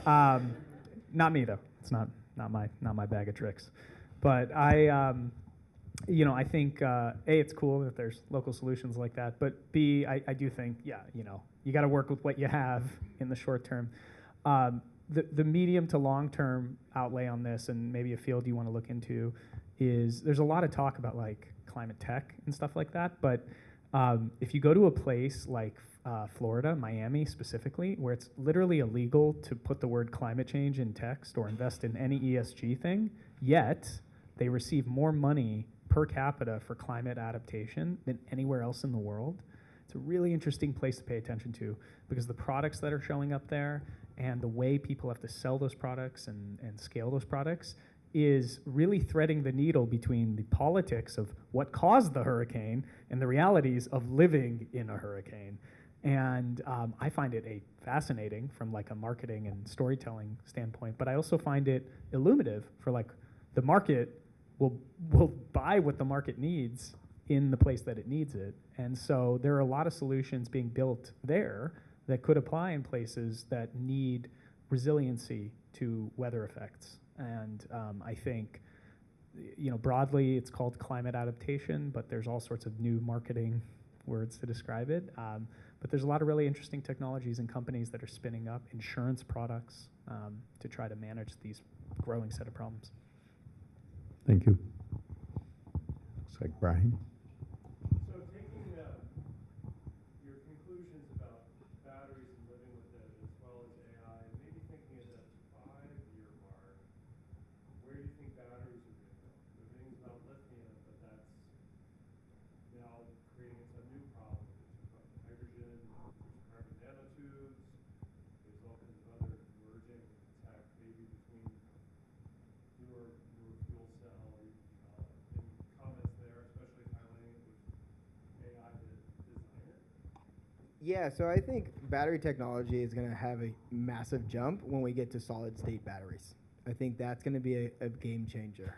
Not me though. It's not my bag of tricks. But I think A, it's cool that there's local solutions like that. But B, I do think, you got to work with what you have in the short term. The medium to long term outlay on this, and maybe a field you want to look into, is there's a lot of talk about like climate tech and stuff like that. But if you go to a place like Florida, Miami specifically, where it's literally illegal to put the word climate change in text or invest in any ESG thing, yet they receive more money per capita for climate adaptation than anywhere else in the world. It's a really interesting place to pay attention to, because the products that are showing up there and the way people have to sell those products and scale those products is really threading the needle between the politics of what caused the hurricane and the realities of living in a hurricane. And I find it fascinating from like a marketing and storytelling standpoint, but I also find it illuminative for like the market will buy what the market needs in the place that it needs it. And so there are a lot of solutions being built there that could apply in places that need resiliency to weather effects. And I think, broadly it's called climate adaptation, but there's all sorts of new marketing words to describe it. But there's a lot of really interesting technologies and companies that are spinning up insurance products to try to manage these growing set of problems. Thank you. Looks like Brian. So taking your conclusions about batteries and living with it, as well as AI, maybe thinking of the 5-year mark, where do you think batteries are going to go? Everything's about lithium, but that's now creating some new problems. There's hydrogen, there's carbon nanotubes, there's all kinds of other emerging tech, maybe between newer fuel cell. Any comments there, especially highlighting it with AI to design it? Yeah, so I think battery technology is going to have a massive jump when we get to solid state batteries. I think that's going to be a game changer,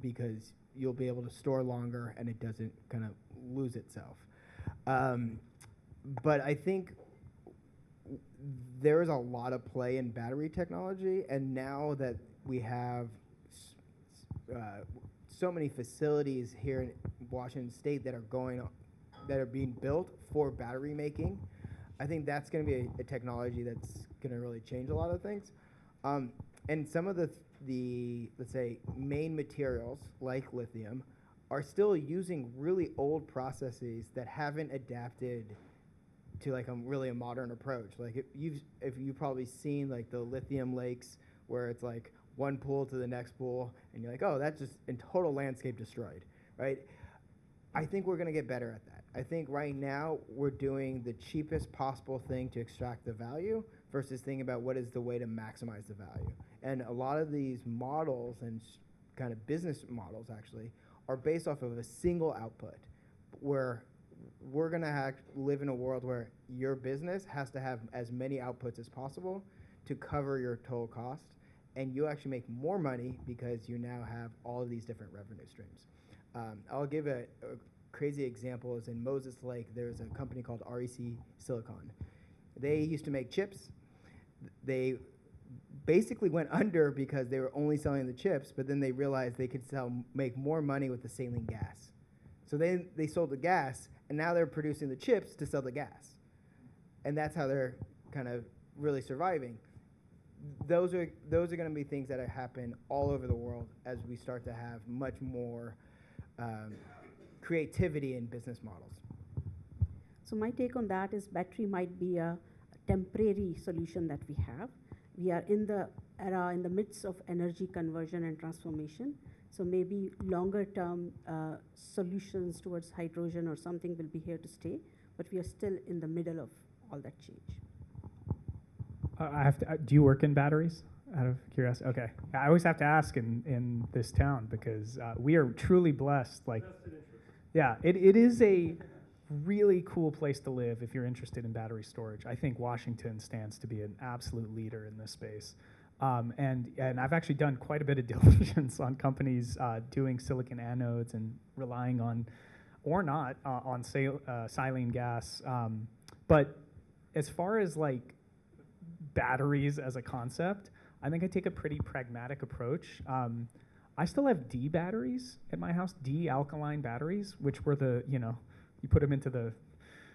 because you'll be able to store longer and it doesn't kind of lose itself. But I think there is a lot of play in battery technology, and now that we have so many facilities here in Washington State that are being built for battery making, I think that's going to be a technology that's going to really change a lot of things. And some of the the, let's say, main materials like lithium are still using really old processes that haven't adapted to like really a modern approach. Like if you've probably seen like the lithium lakes where it's like one pool to the next pool, and you're like, oh, that's just in total landscape destroyed, right? I think we're going to get better at that. I think right now we're doing the cheapest possible thing to extract the value versus thinking about what is the way to maximize the value. And a lot of these models and kind of business models actually are based off of a single output, where we're going to live in a world where your business has to have as many outputs as possible to cover your total cost, and you actually make more money because you now have all of these different revenue streams. I'll give a crazy example. Is in Moses Lake, there's a company called REC Silicon. They used to make chips. They basically went under because they were only selling the chips, but then they realized they could make more money with the saline gas. So they sold the gas, and now they're producing the chips to sell the gas. And that's how they're kind of really surviving. Those are going to be things that happen all over the world as we start to have much more creativity in business models. So my take on that is battery might be a temporary solution that we have. We are in the era, in the midst of energy conversion and transformation. So maybe longer term solutions towards hydrogen or something will be here to stay, but we are still in the middle of all that change. I have to, do you work in batteries? Out of curiosity, okay. I always have to ask in this town because we are truly blessed. Like, yeah, it is a really cool place to live if you're interested in battery storage. I think Washington stands to be an absolute leader in this space. And I've actually done quite a bit of diligence on companies doing silicon anodes and relying on, or not, on silane gas. But as far as like batteries as a concept, I think I take a pretty pragmatic approach. I still have D batteries at my house, D alkaline batteries, which were the, you put them into the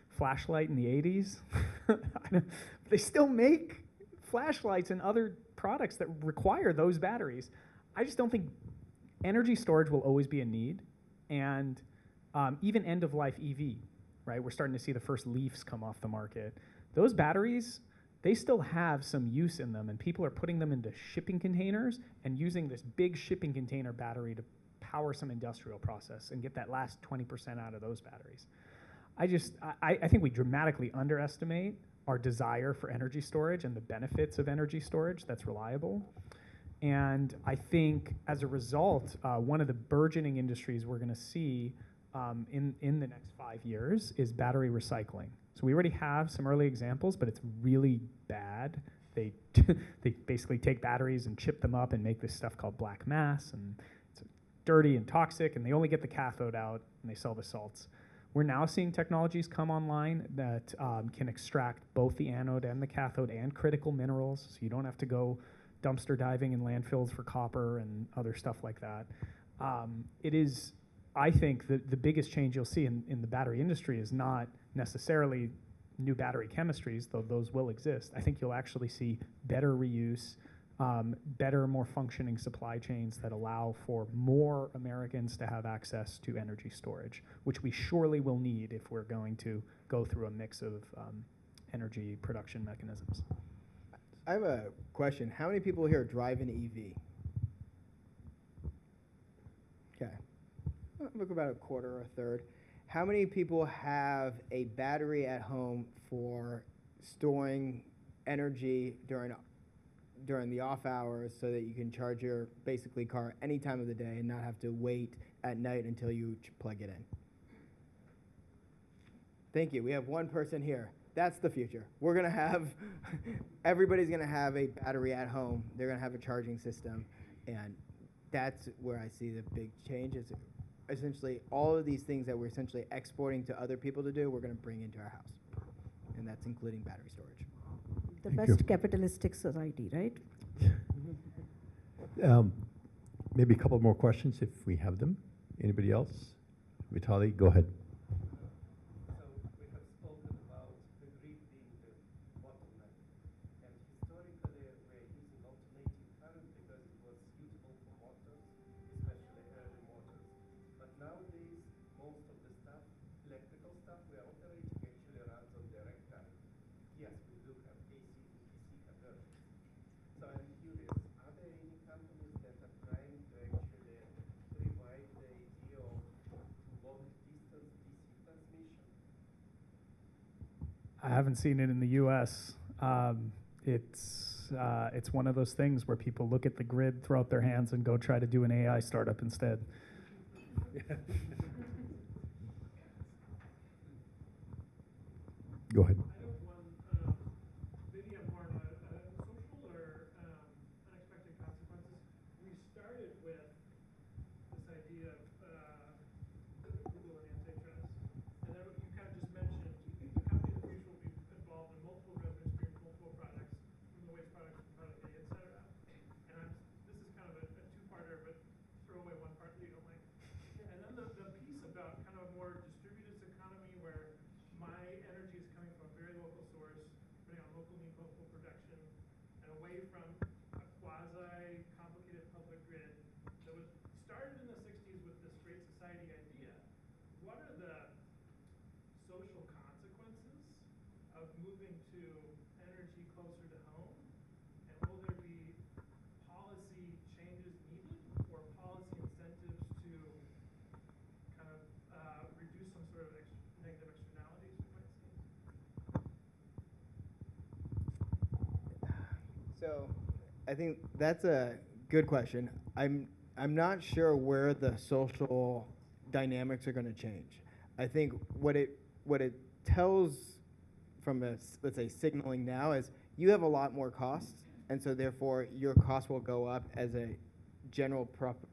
flashlight in the 80s. They still make flashlights and other products that require those batteries. I just don't think energy storage will always be a need. And even end-of-life EV, right? We're starting to see the first Leafs come off the market. Those batteries, they still have some use in them, and people are putting them into shipping containers and using this big shipping container battery to power some industrial process and get that last 20% out of those batteries. I think we dramatically underestimate our desire for energy storage and the benefits of energy storage that's reliable. And I think as a result, one of the burgeoning industries we're going to see in the next 5 years is battery recycling. So we already have some early examples, but it's really bad. They basically take batteries and chip them up and make this stuff called black mass, and it's dirty and toxic, and they only get the cathode out and they sell the salts. We're now seeing technologies come online that can extract both the anode and the cathode and critical minerals, so you don't have to go dumpster diving in landfills for copper and other stuff like that. It is, I think, the biggest change you'll see in the battery industry is not necessarily new battery chemistries, though those will exist. I think you'll actually see better reuse, better, more functioning supply chains that allow for more Americans to have access to energy storage, which we surely will need if we're going to go through a mix of energy production mechanisms. I have a question. How many people here drive an EV? Okay. Look, about a quarter or a third. How many people have a battery at home for storing energy during the off hours so that you can charge your basically car any time of the day and not have to wait at night until you plug it in? Thank you. We have one person here. That's the future. We're going to have, everybody's going to have a battery at home. They're going to have a charging system. And that's where I see the big change is essentially all of these things that we're essentially exporting to other people to do, we're going to bring into our house. And that's including battery storage. The best capitalistic society, right? Maybe a couple more questions if we have them. Anybody else? Vitali, go ahead. So we have spoken about the grid being the bottleneck, and historically we're using alternating current because it was I haven't seen it in the U.S. It's one of those things where people look at the grid, throw up their hands, and go try to do an AI startup instead. Go ahead. I have one, maybe more on a social or unexpected consequences. We started with this idea of Google and antitrust, and then you kind of just mentioned the company of the future will be involved in multiple revenue streams, multiple products, from the waste products to product A, et cetera. And this is kind of a two-parter, but throw away one part that you don't like. And then the piece about kind of a more distributed economy where my energy is coming from a very local source, depending on local need, local production, and away from a quasi-complicated public grid that was started in the 60s with this Great Society idea. What are the social consequences of moving to energy closer to home? And will there be policy changes needed or policy incentives to kind of reduce some sort of negative externalities we might see? So I think that's a good question. I'm not sure where the social dynamics are going to change. I think what it tells from a, let's say, signaling now is you have a lot more costs, and so therefore your costs will go up as a general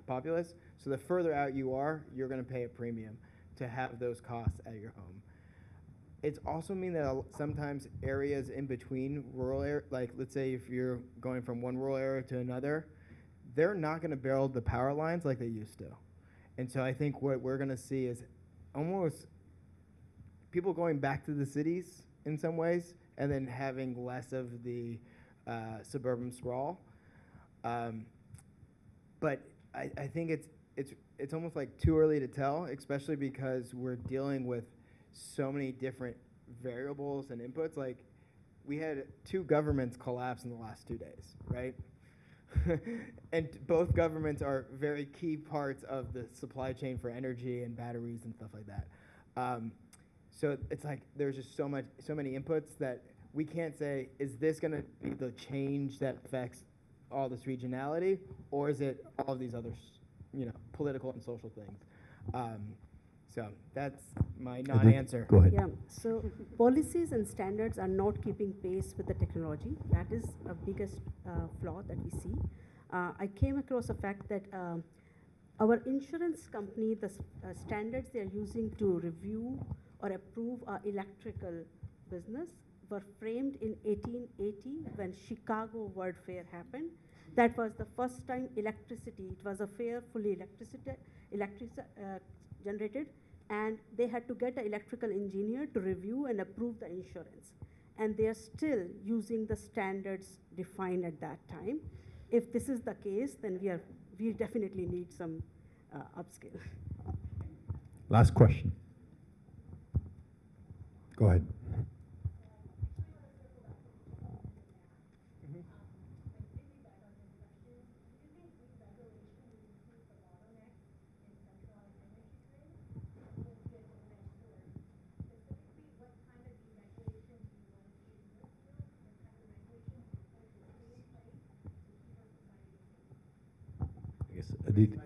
populace. So the further out you are, you're going to pay a premium to have those costs at your home. It's also mean that sometimes areas in between rural areas, like let's say if you're going from one rural area to another, they're not going to build the power lines like they used to. And so I think what we're going to see is almost people going back to the cities in some ways and then having less of the suburban sprawl. But I think it's almost like too early to tell, especially because we're dealing with so many different variables and inputs. Like we had 2 governments collapse in the last 2 days, right? And both governments are very key parts of the supply chain for energy and batteries and stuff like that. So it's like there's just so many inputs that we can't say, is this going to be the change that affects all this regionality, or is it all of these other, political and social things? So that's my non-answer. Go ahead. Yeah, so policies and standards are not keeping pace with the technology. That is a biggest flaw that we see. I came across a fact that our insurance company, the standards they are using to review or approve our electrical business were framed in 1880 when Chicago World Fair happened. That was the first time electricity, it was a fair fully generated, and they had to get an electrical engineer to review and approve the insurance. And they are still using the standards defined at that time. If this is the case, then we definitely need some upskill. Last question. Go ahead. I guess Aditi.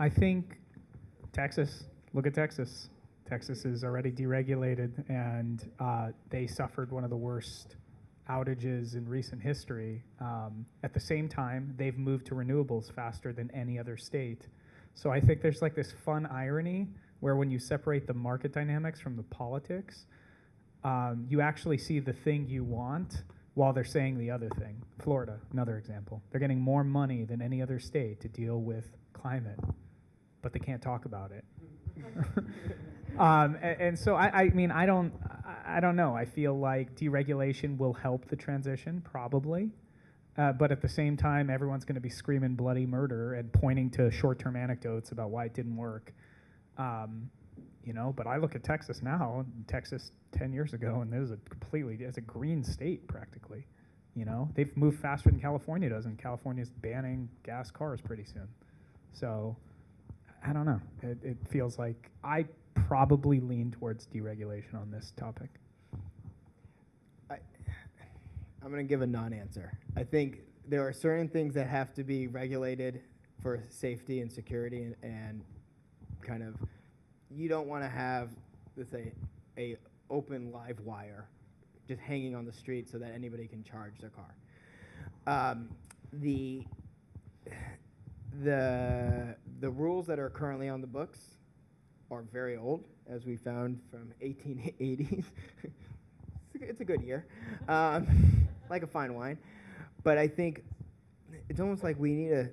I think Texas, look at Texas. Texas is already deregulated, and they suffered one of the worst outages in recent history. At the same time, they've moved to renewables faster than any other state. So I think there's like this fun irony where when you separate the market dynamics from the politics, you actually see the thing you want while they're saying the other thing. Florida, another example. They're getting more money than any other state to deal with climate, but they can't talk about it. And so I mean, I don't know. I feel like deregulation will help the transition, probably. But at the same time, everyone's going to be screaming bloody murder and pointing to short-term anecdotes about why it didn't work. But I look at Texas now, Texas 10 years ago, and it's a green state practically. They've moved faster than California does, and California's banning gas cars pretty soon. So I don't know. It feels like I probably lean towards deregulation on this topic. I'm going to give a non-answer. I think there are certain things that have to be regulated for safety and security, and kind of, you don't want to have, let's say, a open live wire just hanging on the street so that anybody can charge their car. The rules that are currently on the books are very old, as we found from 1880s. It's a good year, like a fine wine. But I think it's almost like we need to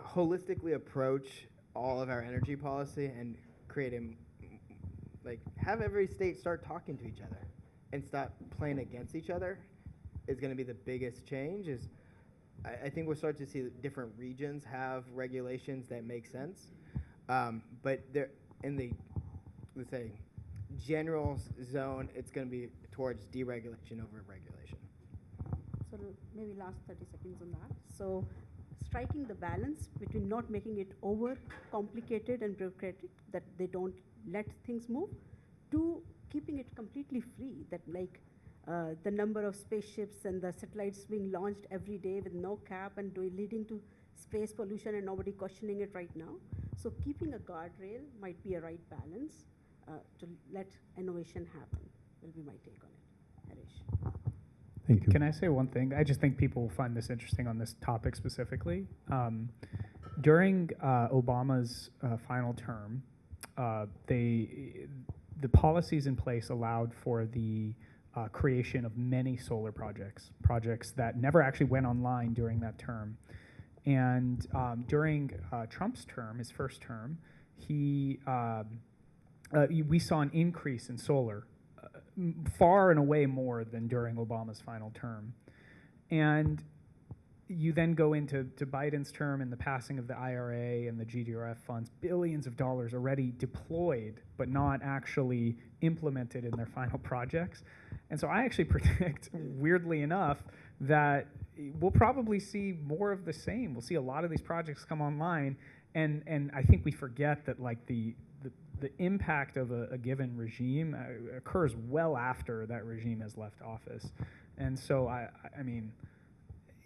holistically approach all of our energy policy and create have every state start talking to each other and stop playing against each other is going to be the biggest change. I think we'll start to see different regions have regulations that make sense. But they're in the, let's say, general zone, it's going to be towards deregulation over regulation. So maybe last 30 seconds on that. So striking the balance between not making it over complicated and bureaucratic, that they don't let things move, to keeping it completely free, that the number of spaceships and the satellites being launched every day with no cap and leading to space pollution and nobody questioning it right now. So keeping a guardrail might be a right balance to let innovation happen, will be my take on it. Harish. Thank you. Can I say one thing? I just think people will find this interesting on this topic specifically. During Obama's final term, the policies in place allowed for the creation of many solar projects that never actually went online during that term. And during Trump's term, his first term, we saw an increase in solar, far and away more than during Obama's final term. And you then go into Biden's term and the passing of the IRA and the GDRF funds, billions of dollars already deployed, but not actually implemented in their final projects. And so I actually predict, weirdly enough, that we'll probably see more of the same. We'll see a lot of these projects come online, and I think we forget that the impact of a given regime occurs well after that regime has left office. And so I mean,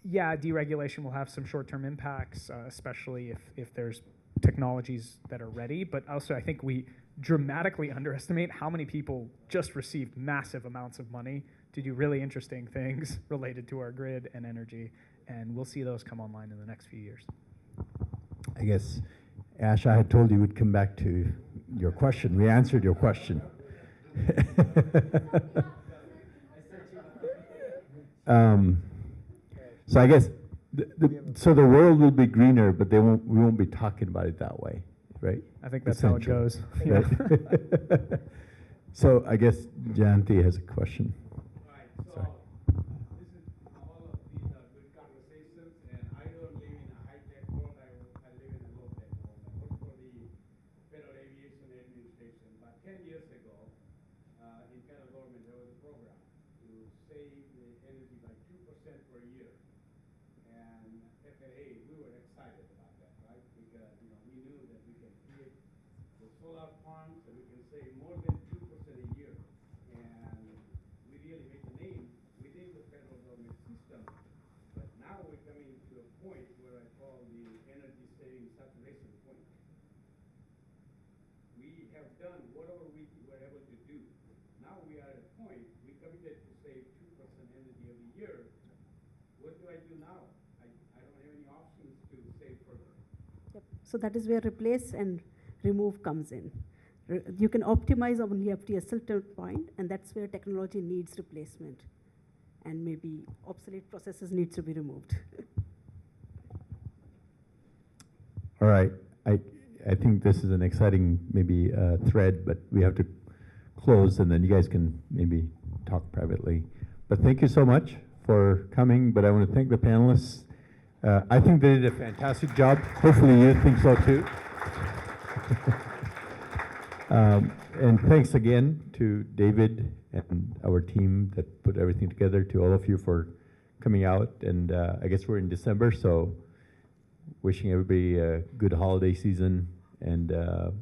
yeah, deregulation will have some short-term impacts, especially if there's technologies that are ready, but also I think we dramatically underestimate how many people just received massive amounts of money to do really interesting things related to our grid and energy, and we'll see those come online in the next few years. I guess, Ash, I had told you we'd come back to your question. We answered your question. So I guess, so the world will be greener, but we won't be talking about it that way, right? I think that's how it goes. Right? So I guess Jayanti has a question. Right. So all of these are good conversations, and I don't live in a high-tech world. I live in a low-tech world. I work for the Federal Aviation Administration. But 10 years ago, in federal government, there was a program to save the energy by 2% per year. And FAA, we were excited about that, right? Because we knew that we can create the solar farms and we can save more than 2% a year. And we really made a name within the federal government system. But now we're coming to a point where I call the energy saving saturation point. We have done whatever we were able to do. Now we are at a point, we committed to save 2% energy every year. What do I do now? I don't have any options to save further. Yep. So that is where replace and remove comes in. You can optimize only up to a certain point, and that's where technology needs replacement. And maybe obsolete processes needs to be removed. All right. I think this is an exciting maybe thread, but we have to close, and then you guys can maybe talk privately. But thank you so much for coming, but I want to thank the panelists. I think they did a fantastic job. Hopefully you think so too. And thanks again to David and our team that put everything together, to all of you for coming out. And I guess we're in December, so wishing everybody a good holiday season, and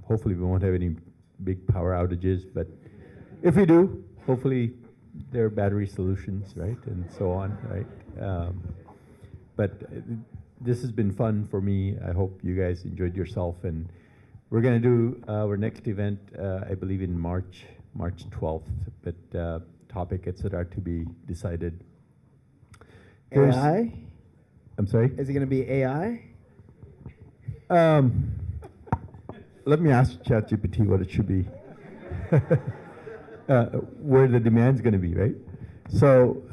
hopefully we won't have any big power outages, but if we do, hopefully there are battery solutions, right, and so on, right? But this has been fun for me. I hope you guys enjoyed yourself, and we're going to do our next event, I believe in March 12th, but topic, etc., to be decided. AI? I'm sorry? Is it going to be AI? Let me ask ChatGPT what it should be. Where the demand's going to be, right? So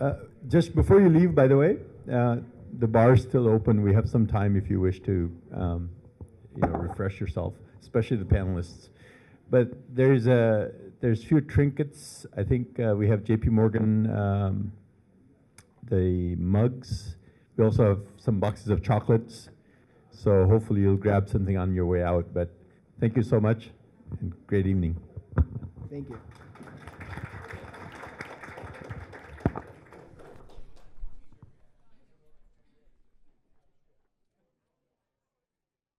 just before you leave, by the way, the bar is still open. We have some time if you wish to refresh yourself, especially the panelists. But there's few trinkets. I think we have JP Morgan, the mugs. We also have some boxes of chocolates. So hopefully you'll grab something on your way out. But thank you so much, and great evening. Thank you.